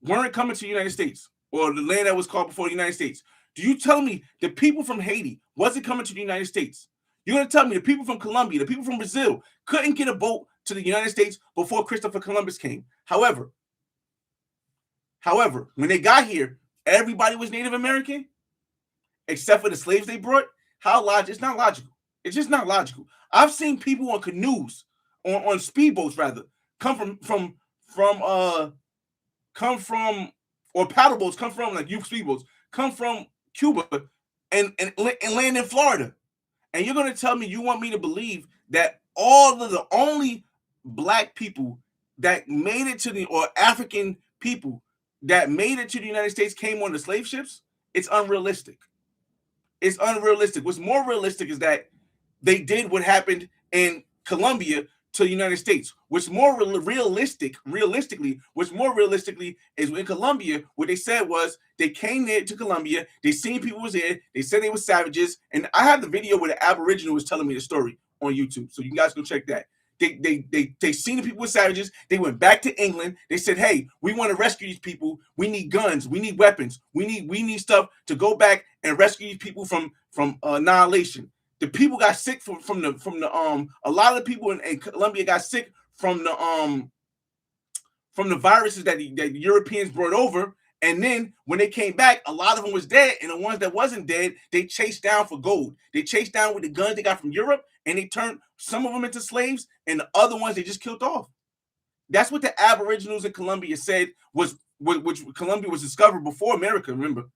S1: weren't coming to the United States, or the land that was called before the United States? Do you tell me the people from Haiti wasn't coming to the United States? You're going to tell me the people from Colombia, the people from Brazil couldn't get a boat to the United States before Christopher Columbus came? However, when they got here, everybody was Native American except for the slaves they brought. How logical? It's not logical. It's just not logical. I've seen people on canoes, on speedboats rather, come from or paddle boats, come from like youth speedboats, come from Cuba and land in Florida. And you're gonna tell me you want me to believe that all of the only Black people that made it to or African people that made it to the United States came on the slave ships? It's unrealistic. It's unrealistic. What's more realistic is that they did what happened in Colombia to the United States. What's more realistically, is in Colombia, what they said was they came there to Colombia, they seen people was there, they said they were savages, and I have the video where the Aboriginal was telling me the story on YouTube, so you guys go check that. They seen the people were savages. They went back to England. They said, "Hey, we want to rescue these people. We need guns. We need weapons. We need stuff to go back and rescue these people from annihilation." The people got sick from the a lot of the people in Colombia got sick from the viruses that the Europeans brought over. And then when they came back, a lot of them was dead, and the ones that wasn't dead, they chased down for gold. They chased down with the guns they got from Europe, and they turned some of them into slaves, and the other ones they just killed off. That's what the Aboriginals in Colombia said was, which Colombia was discovered before America. Remember,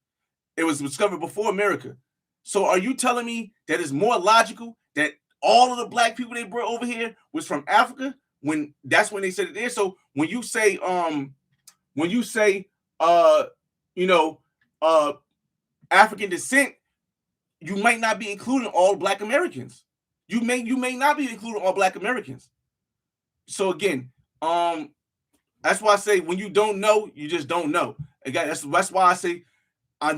S1: it was discovered before America. So are you telling me that it's more logical that all of the black people they brought over here was from Africa when that's when they said it there? So when you say uh you know African descent, you might not be including all black Americans. You may not be including all black Americans. So again, that's why I say when you don't know, you just don't know. Again, that's why I say I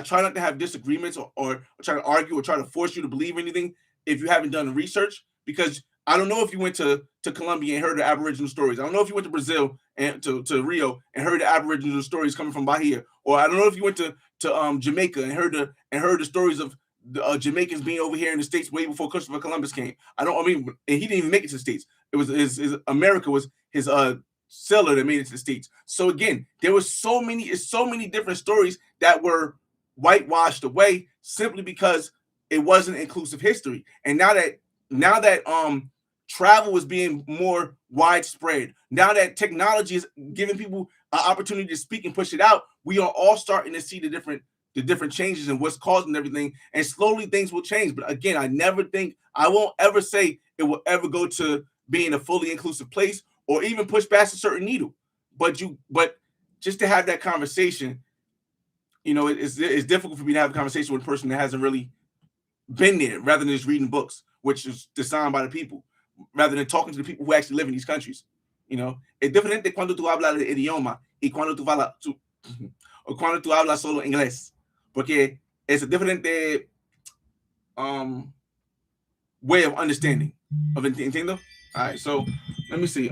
S1: try not to have disagreements or try to argue or try to force you to believe anything if you haven't done the research, because I don't know if you went to Colombia and heard the Aboriginal stories. I don't know if you went to Brazil and to Rio and heard the Aboriginal stories coming from Bahia, or I don't know if you went to Jamaica and heard the stories of the Jamaicans being over here in the States way before Christopher Columbus came. And he didn't even make it to the States. It was his America was his seller that made it to the States. So again, there was so many different stories that were whitewashed away simply because it wasn't inclusive history. And now that travel is being more widespread, now that technology is giving people an opportunity to speak and push it out, we are all starting to see the different changes and what's causing everything, and slowly things will change. But again, I won't ever say it will ever go to being a fully inclusive place or even push past a certain needle. But just to have that conversation, it's difficult for me to have a conversation with a person that hasn't really been there, rather than just reading books, which is designed by the people, rather than talking to the people who actually live in these countries. Es diferente cuando tú hablas el idioma y cuando o cuando tú hablas solo inglés, porque it's a different way of understanding of entiendo. All right, so let me see.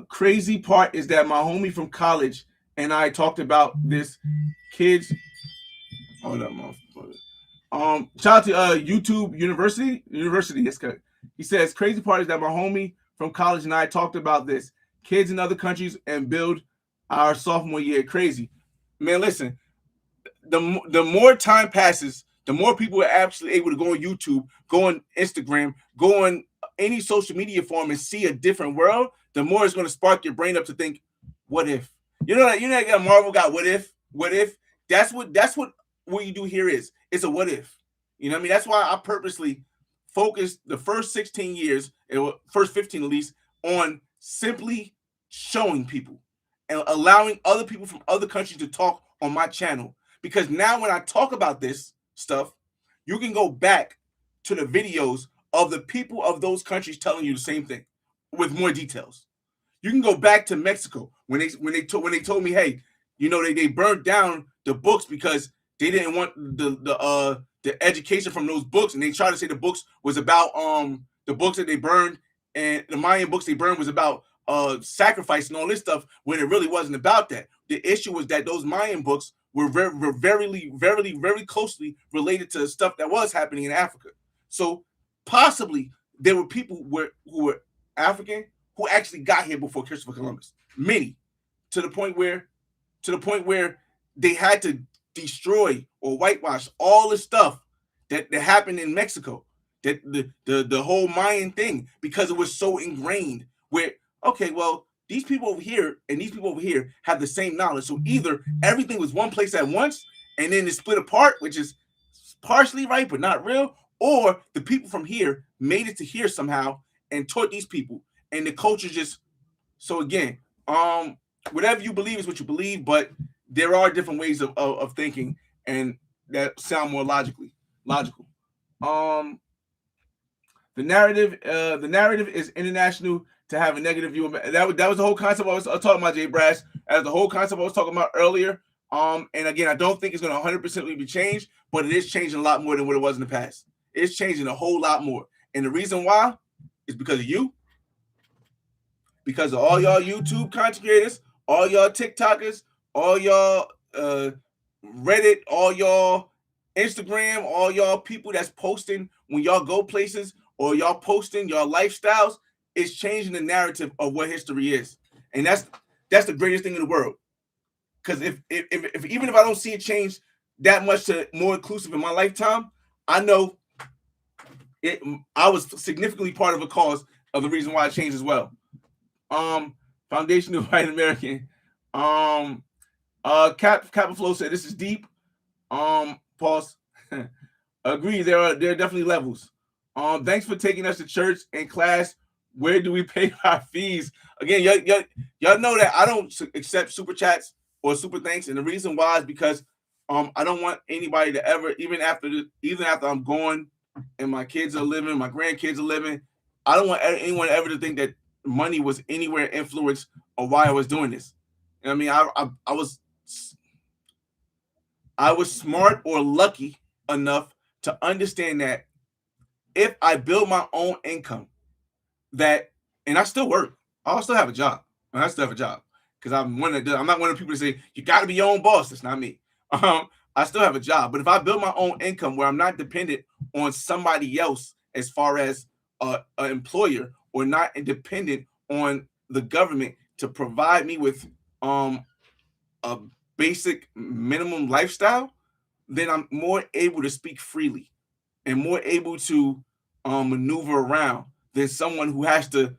S1: Crazy part is that my homie from college and I talked about this. Kids, hold up, motherfucker. Shout out to YouTube University. That's good. He says crazy part is that my homie from college and I talked about this. Kids in other countries and build our sophomore year. Crazy, man. Listen, the more time passes, the more people are actually able to go on YouTube, go on Instagram, go on any social media form and see a different world. The more it's going to spark your brain up to think, what if? That Marvel got what if? That's what you do here is. It's a what if. You know what I mean? That's why I purposely focused the first 16 years, first 15 at least, on simply showing people and allowing other people from other countries to talk on my channel. Because now when I talk about this stuff, you can go back to the videos of the people of those countries telling you the same thing with more details. You can go back to Mexico when they told me, hey, they burned down the books because they didn't want the education from those books, and they tried to say the books was about the books that they burned and the Mayan books they burned was about sacrifice and all this stuff, when it really wasn't about that. The issue was that those Mayan books were very closely related to stuff that was happening in Africa. So possibly there were people who were African who actually got here before Christopher Columbus. Many, to the point where they had to destroy or whitewash all the stuff that happened in Mexico, that the whole Mayan thing, because it was so ingrained. Where, okay, well, these people over here and these people over here have the same knowledge. So either everything was one place at once and then it split apart, which is partially right but not real, or the people from here made it to here somehow and taught these people, and the culture just. So again, whatever you believe is what you believe, but there are different ways of thinking, and that sound more logical. Um, the narrative is international to have a negative view of it. That was the whole concept I was talking about, Jay Brass. As the whole concept I was talking about earlier. And again, I don't think it's going to 100% be changed, but it is changing a lot more than what it was in the past. It's changing a whole lot more, and the reason why is because of you, because of all y'all YouTube content creators, all y'all TikTokers, all y'all Reddit, all y'all Instagram, all y'all people that's posting when y'all go places or y'all posting your lifestyles. It's changing the narrative of what history is, and that's the greatest thing in the world. Because if even if I don't see it change that much to more inclusive in my lifetime, I know it. I was significantly part of a cause of the reason why it changed as well. Foundation of White American. Capaflow said this is deep. Pause. Agree. There are definitely levels. Thanks for taking us to church and class. Where do we pay our fees? Again, y'all know that I don't accept super chats or super thanks, and the reason why is because I don't want anybody to ever, even after I'm gone and my kids are living, my grandkids are living, I don't want anyone ever to think that money was anywhere influenced or why I was doing this. You know what I mean, I was smart or lucky enough to understand that if I build my own income, that and I still work, I'll still have a job. And I still have a job because I'm not one of the people to say you got to be your own boss. That's not me. I still have a job, but if I build my own income where I'm not dependent on somebody else as far as an employer, or not dependent on the government to provide me with a basic minimum lifestyle, then I'm more able to speak freely and more able to maneuver around than someone who has to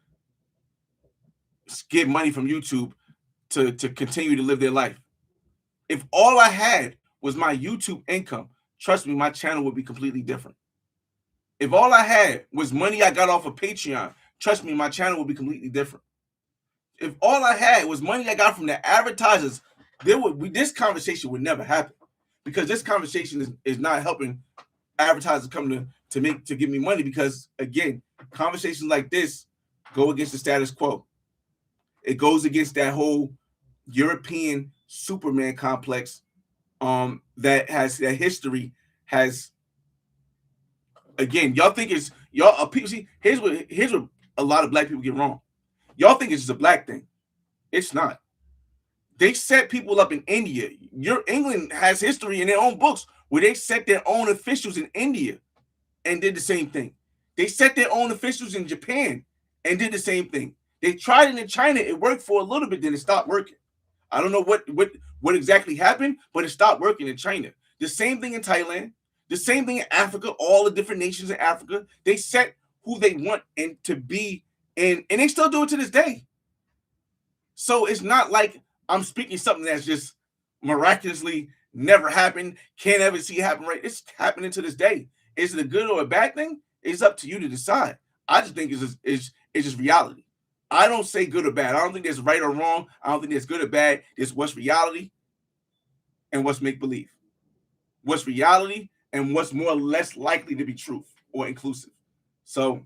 S1: get money from YouTube to continue to live their life. If all I had was my YouTube income, trust me, my channel would be completely different. If all I had was money I got off of Patreon, trust me, my channel would be completely different. If all I had was money I got from the advertisers, this conversation would never happen, because this conversation is not helping advertisers come to give me money, because again, conversations like this go against the status quo. It goes against that whole European Superman complex that history has. Again, y'all think it's y'all people see, here's what a lot of black people get wrong. Y'all think it's just a black thing. It's not. They set people up in India. England has history in their own books where they set their own officials in India and did the same thing. They set their own officials in Japan and did the same thing. They tried it in China. It worked for a little bit, then it stopped working. I don't know what exactly happened, but it stopped working in China. The same thing in Thailand. The same thing in Africa. All the different nations in Africa. They set who they want and to be, and they still do it to this day. So it's not like I'm speaking something that's just miraculously never happened, can't ever see it happen. Right? It's happening to this day. Is it a good or a bad thing? It's up to you to decide. I just think it's just reality. I don't say good or bad. I don't think there's right or wrong. I don't think there's good or bad. There's what's reality and what's make-believe. What's reality and what's more or less likely to be truth or inclusive. So,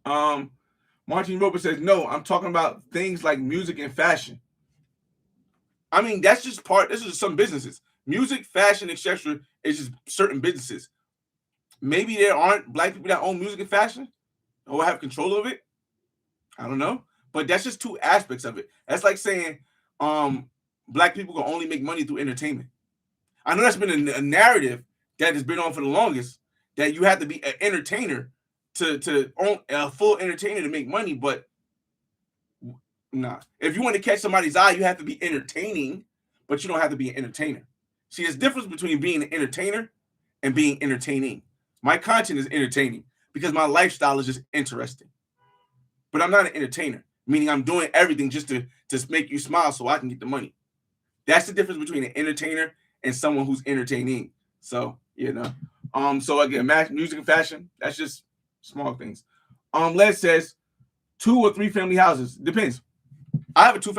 S1: Martin Roper says, no, I'm talking about things like music and fashion. I mean, this is just some businesses. Music, fashion, etc. is just certain businesses. Maybe there aren't black people that own music and fashion or have control of it. I don't know. But that's just two aspects of it. That's like saying black people can only make money through entertainment. I know that's been a narrative that has been on for the longest, that you have to be an entertainer to own a full entertainer to make money, but nah. If you want to catch somebody's eye, you have to be entertaining, but you don't have to be an entertainer. See, there's a difference between being an entertainer and being entertaining. My content is entertaining because my lifestyle is just interesting. But I'm not an entertainer, meaning I'm doing everything just to make you smile so I can get the money. That's the difference between an entertainer and someone who's entertaining. So, so again, music and fashion, that's just small things. Les says 2 or 3 family houses. Depends. I have two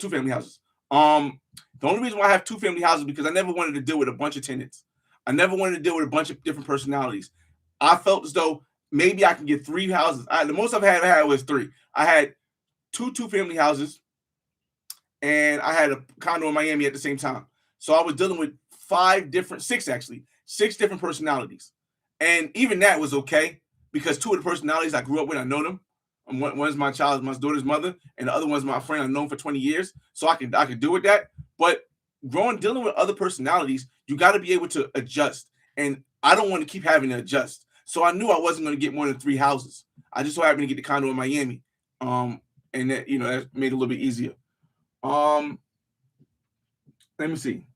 S1: family houses. The only reason why I have 2 family houses is because I never wanted to deal with a bunch of tenants. I never wanted to deal with a bunch of different personalities. I felt as though maybe I can get 3 houses. The most I've had was 3. I had two family houses, and I had a condo in Miami at the same time. So I was dealing with 6 different personalities, and even that was okay because 2 of the personalities I grew up with, I know them. One's my daughter's mother, and the other one's my friend I've known for 20 years. So I could deal with that. But dealing with other personalities, you got to be able to adjust. And I don't want to keep having to adjust. So I knew I wasn't going to get more than 3 houses. I just so happened to get the condo in Miami. And that, that made it a little bit easier. Let me see.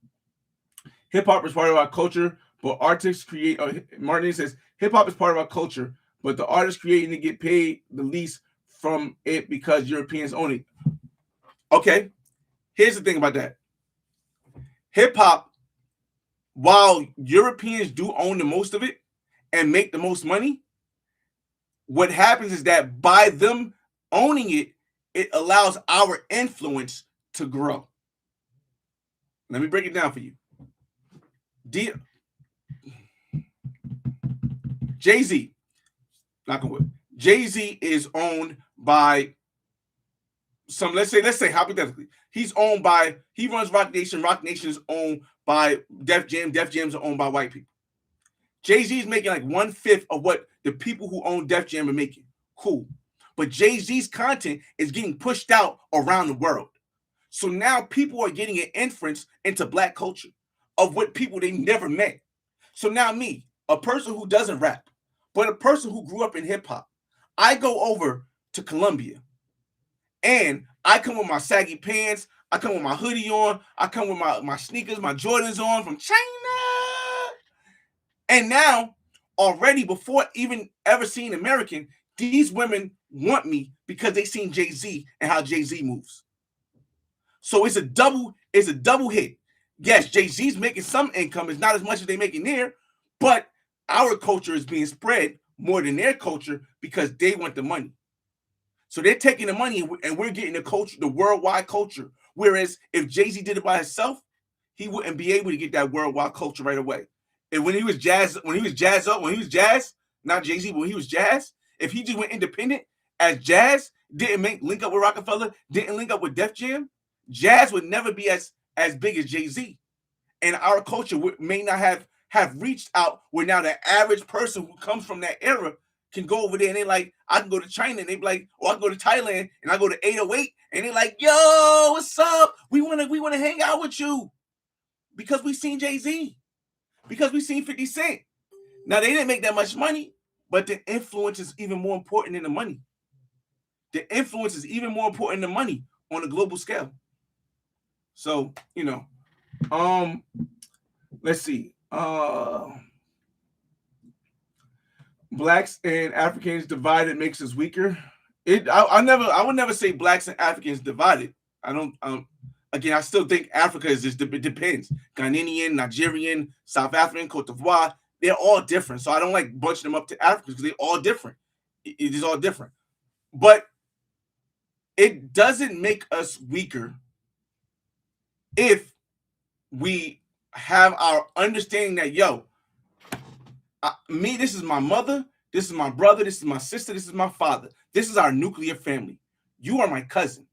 S1: Hip hop is part of our culture, but artists create. Martin says hip hop is part of our culture, but the artists creating to get paid the least from it because Europeans own it. Okay, here's the thing about that. Hip hop, while Europeans do own the most of it and make the most money, what happens is that by them owning it, it allows our influence to grow. Let me break it down for you. Jay-Z, knock on wood. Jay-Z is owned by some, let's say hypothetically, he runs Rock Nation. Rock Nation is owned by Def Jam. Def Jam's are owned by white people. Jay-Z is making like 1/5 of what the people who own Def Jam are making. Cool. But Jay-Z's content is getting pushed out around the world. So now people are getting an inference into black culture of what people they never met. So now me, a person who doesn't rap, but a person who grew up in hip hop, I go over to Colombia and I come with my saggy pants, I come with my hoodie on, I come with my sneakers, my Jordans on from China. And now, already before even ever seeing American, these women want me because they seen Jay-Z and how Jay-Z moves. So it's a double hit. Yes, Jay-Z's making some income. It's not as much as they're making there, but our culture is being spread more than their culture because they want the money. So they're taking the money and we're getting the culture, the worldwide culture. Whereas if Jay-Z did it by himself, he wouldn't be able to get that worldwide culture right away. And when he was jazz, not Jay-Z, but when he was jazz, if he just went independent as jazz, didn't link up with Rockefeller, didn't link up with Def Jam, jazz would never be as big as Jay-Z. And our culture may not have reached out where now the average person who comes from that era can go over there and they're like, I can go to China and they be like, or I can go to Thailand and I go to 808 and they're like, yo, what's up? We wanna hang out with you. Because we seen Jay-Z. Because we seen 50 Cent. Now they didn't make that much money, but the influence is even more important than the money. The influence is even more important than money on a global scale. So, let's see. Blacks and Africans divided makes us weaker. I would never say blacks and Africans divided. I don't. Again, I still think Africa is just, it depends. Ghanaian, Nigerian, South African, Cote d'Ivoire, they're all different. So I don't like bunching them up to Africans because they're all different. It is all different. But it doesn't make us weaker if we have our understanding that, this is my mother, this is my brother, this is my sister, this is my father. This is our nuclear family. You are my cousin.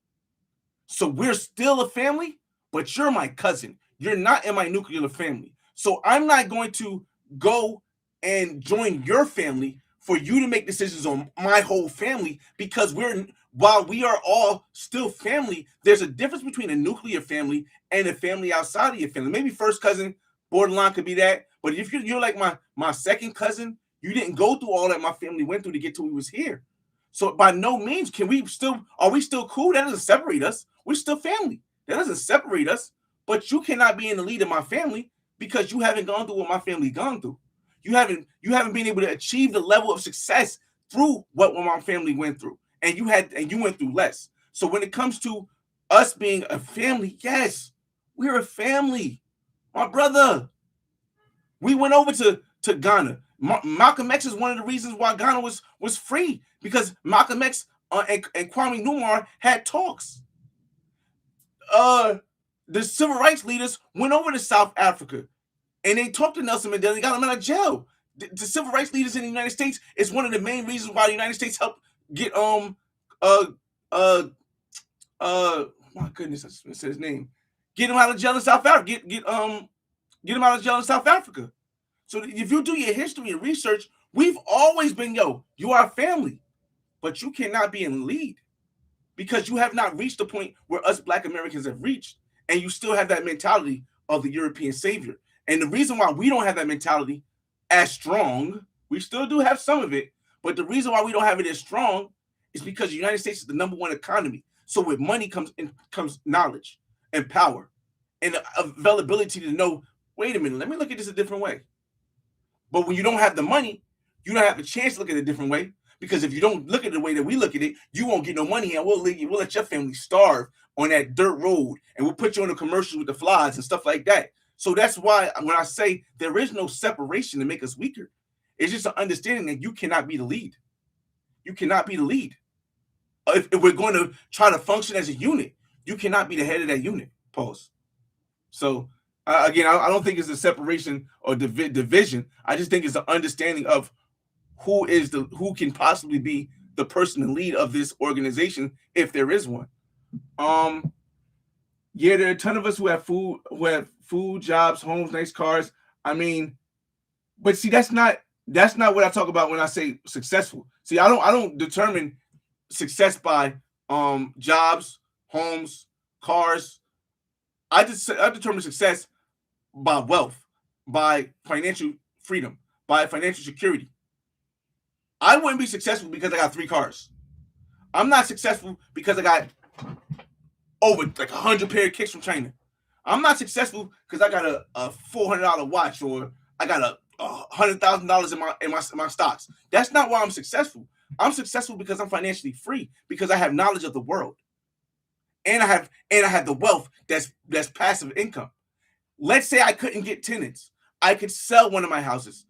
S1: So we're still a family, but you're my cousin. You're not in my nuclear family. So I'm not going to go and join your family for you to make decisions on my whole family because while we are all still family, there's a difference between a nuclear family and a family outside of your family. Maybe first cousin, borderline could be that. But if you're like my second cousin, you didn't go through all that my family went through to get to who was here. So by no means are we still cool? That doesn't separate us. We're still family. That doesn't separate us. But you cannot be in the lead of my family because you haven't gone through what my family's gone through. You haven't been able to achieve the level of success through what my family went through. And you went through less. So when it comes to us being a family, yes, we're a family. My brother. We went over to Ghana. Malcolm X is one of the reasons why Ghana was free, because Malcolm X and Kwame Nkrumah had talks. The civil rights leaders went over to South Africa and they talked to Nelson Mandela. They got him out of jail. The civil rights leaders in the United States is one of the main reasons why the United States helped get my goodness, I said his name. Get him out of jail in South Africa. Get him out of jail in South Africa. So if you do your history and research, we've always been, you are family, but you cannot be in the lead because you have not reached the point where us Black Americans have reached, and you still have that mentality of the European savior. And the reason why we don't have that mentality as strong, we still do have some of it, but the reason why we don't have it as strong is because the United States is the #1 economy. So with money comes knowledge and power and the availability to know, wait a minute, let me look at this a different way. But when you don't have the money, you don't have a chance to look at it a different way, because if you don't look at it the way that we look at it, you won't get no money, and we'll let your family starve on that dirt road, and we'll put you on the commercials with the flies and stuff like that. So that's why when I say there is no separation to make us weaker, it's just an understanding that you cannot be the lead. You cannot be the lead. If we're going to try to function as a unit, you cannot be the head of that unit. Pause. So again, I don't think it's a separation or division. I just think it's an understanding of who can possibly be the person and lead of this organization, if there is one. Yeah, there are a ton of us who have food, jobs, homes, nice cars. I mean, but see, that's not what I talk about when I say successful. See, I don't determine success by jobs, homes, cars. I determine success by wealth, by financial freedom, by financial security. I wouldn't be successful because I got 3 cars. I'm not successful because I got over like 100 pair of kicks from China. I'm not successful because I got a $400 watch, or I got $100,000 in my stocks. That's not why I'm successful. I'm successful because I'm financially free, because I have knowledge of the world, and I have the wealth that's passive income. Let's say I couldn't get tenants, I could sell one of my houses,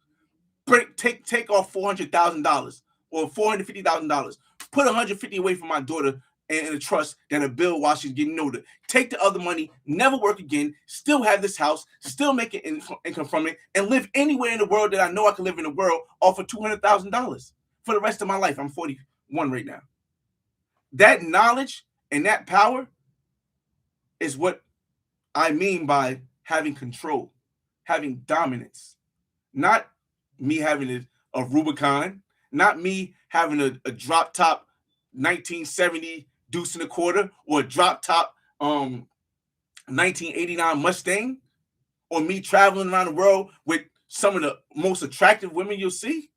S1: take off $400,000 or $450,000, put $150 away from my daughter in a trust that'll build while she's getting older. Take the other money, never work again, still have this house, still make it income from it, and live anywhere in the world that I know I can live in the world off of $200,000 for the rest of my life. I'm 41 right now. That knowledge and that power is what I mean by having control, having dominance. Not me having a Rubicon, not me having a drop top 1970 deuce and a quarter, or a drop top 1989 Mustang, or me traveling around the world with some of the most attractive women you'll see.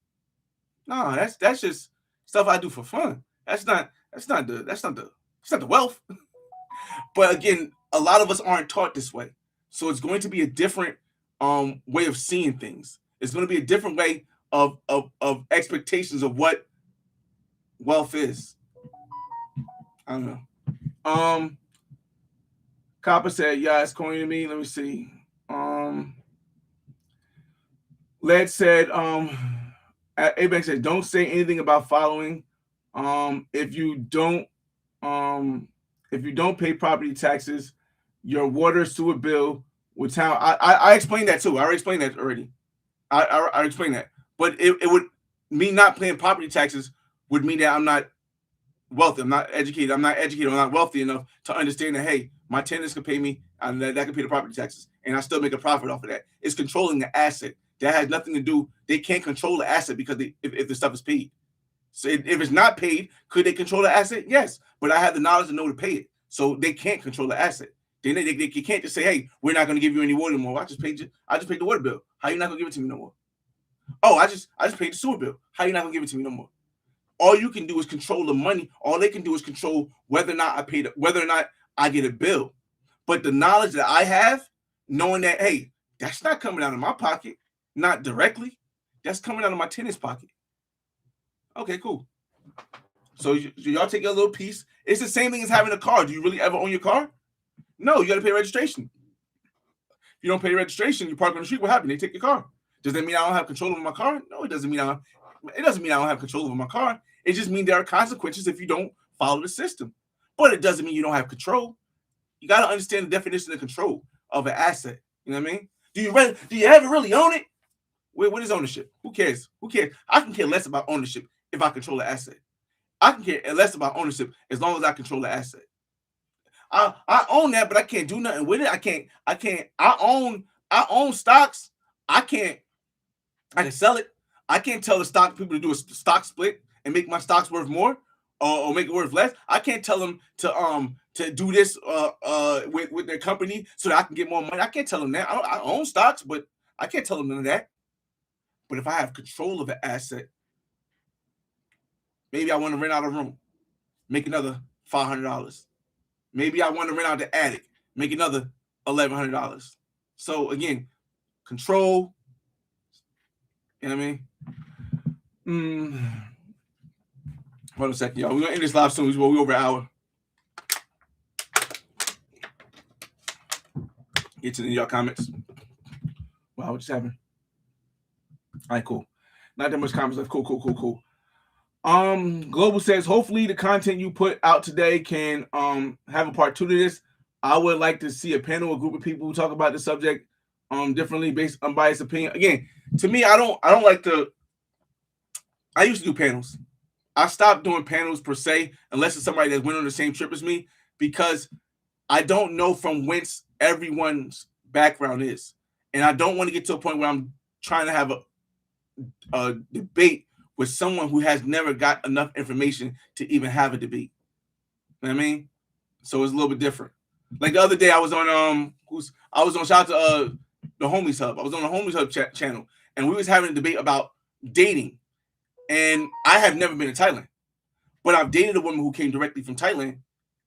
S1: No, that's just stuff I do for fun. That's not the wealth. But again, a lot of us aren't taught this way. So it's going to be a different way of seeing things. It's going to be a different way of expectations of what wealth is. I don't know. Copper said, yeah, it's corny to me. Let me see. Led said, Abex said, don't say anything about following. If you don't pay property taxes, your water sewer bill with town. I explained that too. I already explained that already. I explained that. But it would, me not paying property taxes would mean that I'm not wealthy. I'm not educated. I'm not wealthy enough to understand that, hey, my tenants can pay me, and that can pay the property taxes, and I still make a profit off of that. It's controlling the asset. That has nothing to do. They can't control the asset because if the stuff is paid. So if it's not paid, could they control the asset? Yes, but I have the knowledge to know to pay it. So they can't control the asset. They can't just say, hey, we're not going to give you any water anymore. I just paid the water bill. How you not going to give it to me no more? Oh, I just paid the sewer bill. How you not going to give it to me no more? All you can do is control the money. All they can do is control whether or not I get a bill. But the knowledge that I have, knowing that, hey, that's not coming out of my pocket, not directly, that's coming out of my tenant's pocket. Okay, cool. So y'all take your little piece. It's the same thing as having a car. Do you really ever own your car? No, you got to pay registration. If you don't pay registration, you park on the street, what happened? They take your car. Does that mean I don't have control over my car? No, it doesn't mean I don't have control over my car. It just means there are consequences if you don't follow the system. But it doesn't mean you don't have control. You got to understand the definition of control of an asset. You know what I mean? Do you ever really own it? What is ownership? Who cares? Who cares? I can care less about ownership if I control the asset. I can care less about ownership as long as I control the asset. I own that, but I can't do nothing with it. I own stocks. I can sell it. I can't tell the stock people to do a stock split and make my stocks worth more or make it worth less. I can't tell them to do this with their company so that I can get more money. I can't tell them that. I own stocks, but I can't tell them none of that. But if I have control of an asset, maybe I want to rent out a room, make another $500. Maybe I want to rent out the attic, make another $1,100. So again, control. You know what I mean? Hold on a second, y'all. We're gonna end this live soon. We're over an hour. Get to y'all comments. Wow, what just happened? All right, cool. Not that much comments left. Cool. Global says, hopefully the content you put out today can have a part 2 to this. I would like to see a panel, a group of people who talk about the subject differently based on unbiased opinion. Again, to me, I don't like to. I used to do panels. I stopped doing panels per se, unless it's somebody that went on the same trip as me, because I don't know from whence everyone's background is, and I don't want to get to a point where I'm trying to have a debate with someone who has never got enough information to even have a debate. You know what I mean? So it's a little bit different. Like the other day, I was on shout out to the Homies Hub. I was on the Homies Hub channel, and we was having a debate about dating. And I have never been to Thailand, but I've dated a woman who came directly from Thailand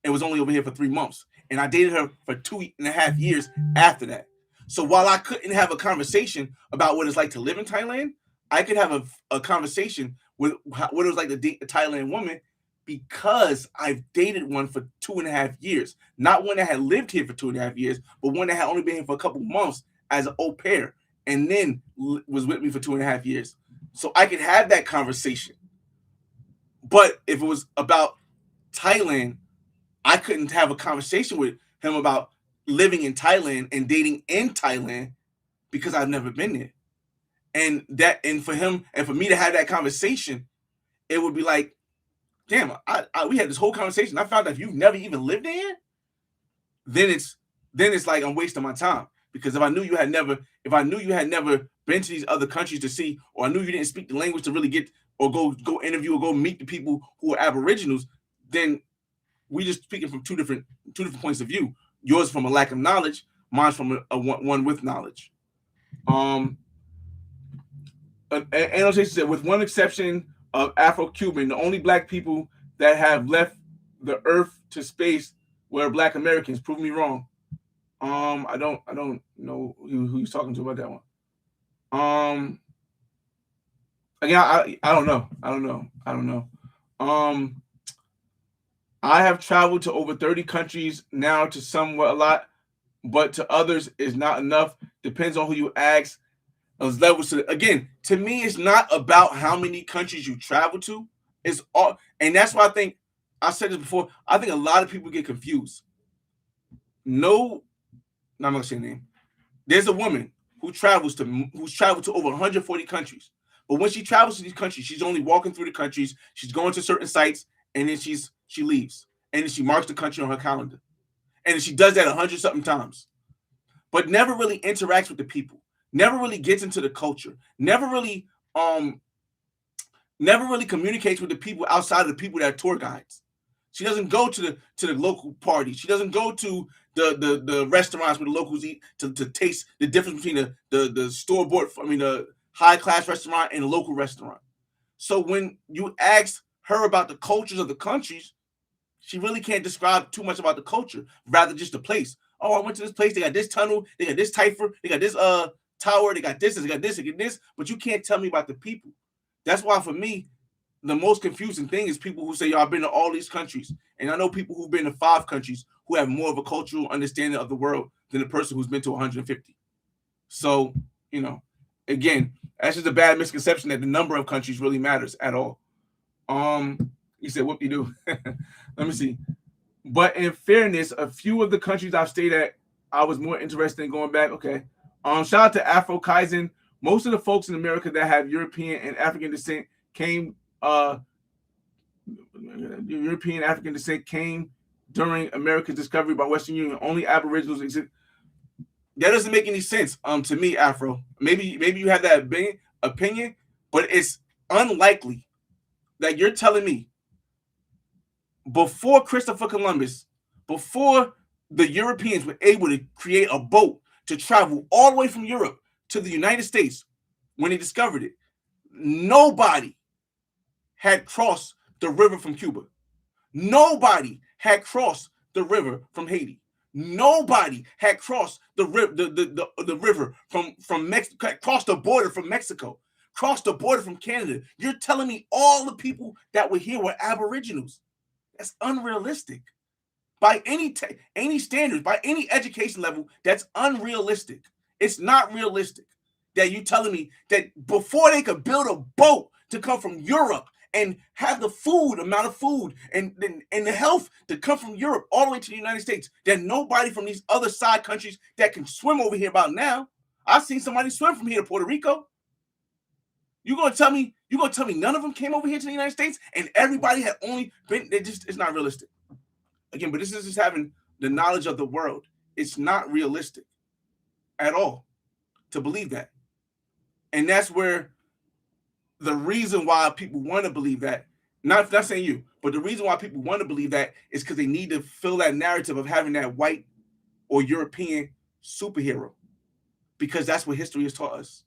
S1: and was only over here for 3 months. And I dated her for 2.5 years after that. So while I couldn't have a conversation about what it's like to live in Thailand, I could have a conversation with what it was like to date a Thailand woman, because I've dated one for 2.5 years. Not one that had lived here for 2.5 years, but one that had only been here for a couple months as an au pair and then was with me for 2.5 years. So I could have that conversation. But if it was about Thailand, I couldn't have a conversation with him about living in Thailand and dating in Thailand because I've never been there. And for him and for me to have that conversation, it would be like, damn, we had this whole conversation. I found out if you've never even lived there, then it's like I'm wasting my time. Because if I knew you had never been to these other countries to see, or I knew you didn't speak the language to really get, or go interview or go meet the people who are Aboriginals, then we just speaking from two different points of view. Yours from a lack of knowledge, mine's from a one with knowledge. Annotation said, with one exception of Afro-Cuban, the only black people that have left the earth to space were Black Americans. Prove me wrong. I don't know who he's talking to about that one. Again, I don't know. I have traveled to over 30 countries now, to some a lot, but to others is not enough. Depends on who you ask. Those levels again, to me, it's not about how many countries you travel to. It's all, and that's why I said this before. I think a lot of people get confused. No, I'm not gonna say her name. There's a woman who's traveled to over 140 countries. But when she travels to these countries, she's only walking through the countries. She's going to certain sites, and then she leaves, and then she marks the country on her calendar, and she does that 100-something times, but never really interacts with the people, never really gets into the culture, never really communicates with the people outside of the people that are tour guides. She doesn't go to the local parties. She doesn't go to the restaurants where the locals eat to taste the difference between the store-bought, the high-class restaurant and a local restaurant. So when you ask her about the cultures of the countries, she really can't describe too much about the culture, rather just the place. Oh, I went to this place. They got this tunnel. They got this typher. They got this tower. They got this. They got this. They got this. But you can't tell me about the people. That's why for me, the most confusing thing is people who say, yo, I've been to all these countries. And I know people who've been to 5 countries who have more of a cultural understanding of the world than the person who's been to 150. So, again, that's just a bad misconception that the number of countries really matters at all. You said whoop de doo. Let me see. But in fairness, a few of the countries I've stayed at, I was more interested in going back. Okay. Shout out to Afro Kaizen. Most of the folks in America that have European and African descent came European African descent came during America's discovery by Western Union. Only Aboriginals exist. That doesn't make any sense to me, Afro. Maybe you have that opinion, but it's unlikely that you're telling me before Christopher Columbus, before the Europeans were able to create a boat to travel all the way from Europe to the United States when they discovered it, nobody had crossed the river from Cuba. Nobody had crossed the river from Haiti. Nobody had crossed the river from Mexico, crossed the border from Mexico, crossed the border from Canada. You're telling me all the people that were here were Aboriginals? That's unrealistic. By any standards, by any education level, that's unrealistic. It's not realistic that you telling me that before they could build a boat to come from Europe and have the amount of food and the health to come from Europe all the way to the United States, that nobody from these other side countries that can swim over here about now. I've seen somebody swim from here to Puerto Rico. You're gonna tell me none of them came over here to the United States and everybody had only been, it's not realistic. Again, but this is just having the knowledge of the world. It's not realistic at all to believe that. And that's where the reason why people want to believe that, not saying you, but the reason why people want to believe that is because they need to fill that narrative of having that white or European superhero, because that's what history has taught us.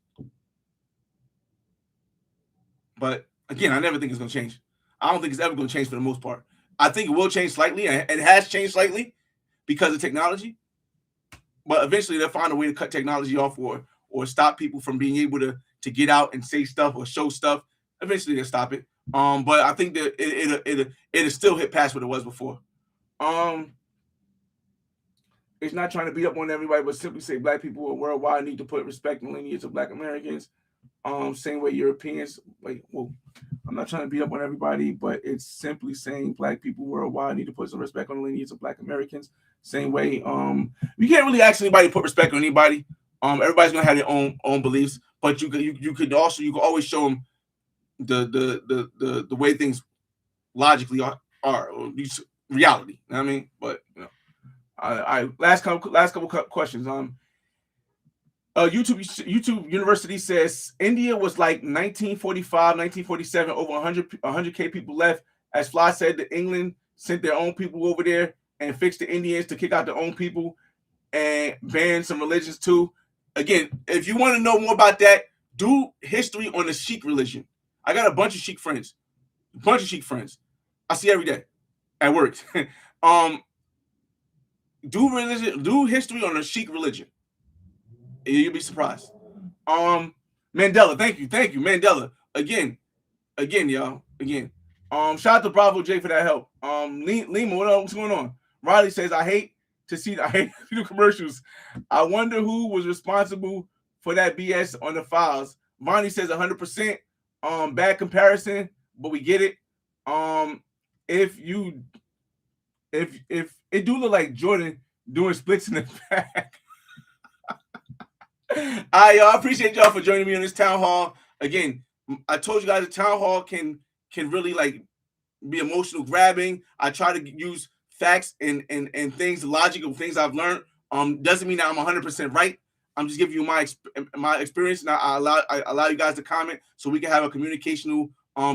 S1: But again, I never think it's going to change. I don't think it's ever going to change for the most part. I think it will change slightly, and it has changed slightly because of technology. But eventually they'll find a way to cut technology off or stop people from being able to get out and say stuff or show stuff. Eventually they'll stop it. But I think that it'll still hit past what it was before. It's not trying to beat up on everybody, but simply say Black people worldwide need to put respect and lineage of Black Americans. Same way Europeans. I'm not trying to beat up on everybody, but it's simply saying Black people worldwide need to put some respect on the lineage of Black Americans. Same way, you can't really ask anybody to put respect on anybody. Everybody's gonna have their own beliefs, but you could always show them the way things logically are or reality. You know what I mean? But I last couple questions. YouTube University says India was like 1945, 1947, over 100K people left. As Fly said, the England sent their own people over there and fixed the Indians to kick out their own people and ban some religions too. Again, if you want to know more about that, do history on the Sikh religion. I got a bunch of Sikh friends. I see every day at work. Do history on the Sikh religion. You'll be surprised. Mandela, thank you, Mandela. Again, y'all. Shout out to Bravo J for that help. Lima, what's going on? Riley says, I hate to see the commercials. I wonder who was responsible for that BS on the files. Vonnie says 100%. Bad comparison, but we get it. If it do look like Jordan doing splits in the back. All right, y'all. I appreciate y'all for joining me on this town hall. Again, I told you guys the town hall can really be emotional grabbing. I try to use facts and things, logical things I've learned. Doesn't mean that I'm 100% right. I'm just giving you my experience, and I allow you guys to comment so we can have a communicational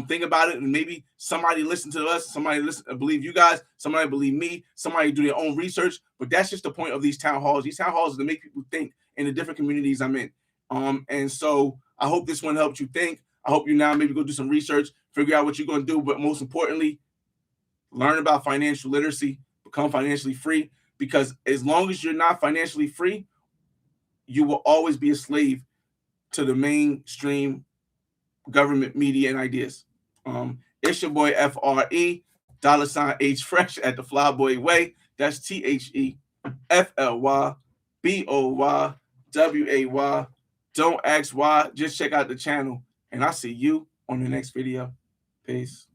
S1: thing about it, and maybe somebody listen to us, somebody believe you guys, somebody believe me, somebody do their own research. But that's just the point of these town halls. These town halls are to make people think in the different communities I'm in. And so I hope this one helped you think. I hope you now maybe go do some research, figure out what you're going to do, but most importantly, learn about financial literacy, become financially free, because as long as you're not financially free, you will always be a slave to the mainstream government media and ideas. It's your boy FRE, $H Fresh at the Flyboy Way. That's THEFLYBOYWAY. Don't ask why. Just check out the channel. And I'll see you on the next video. Peace.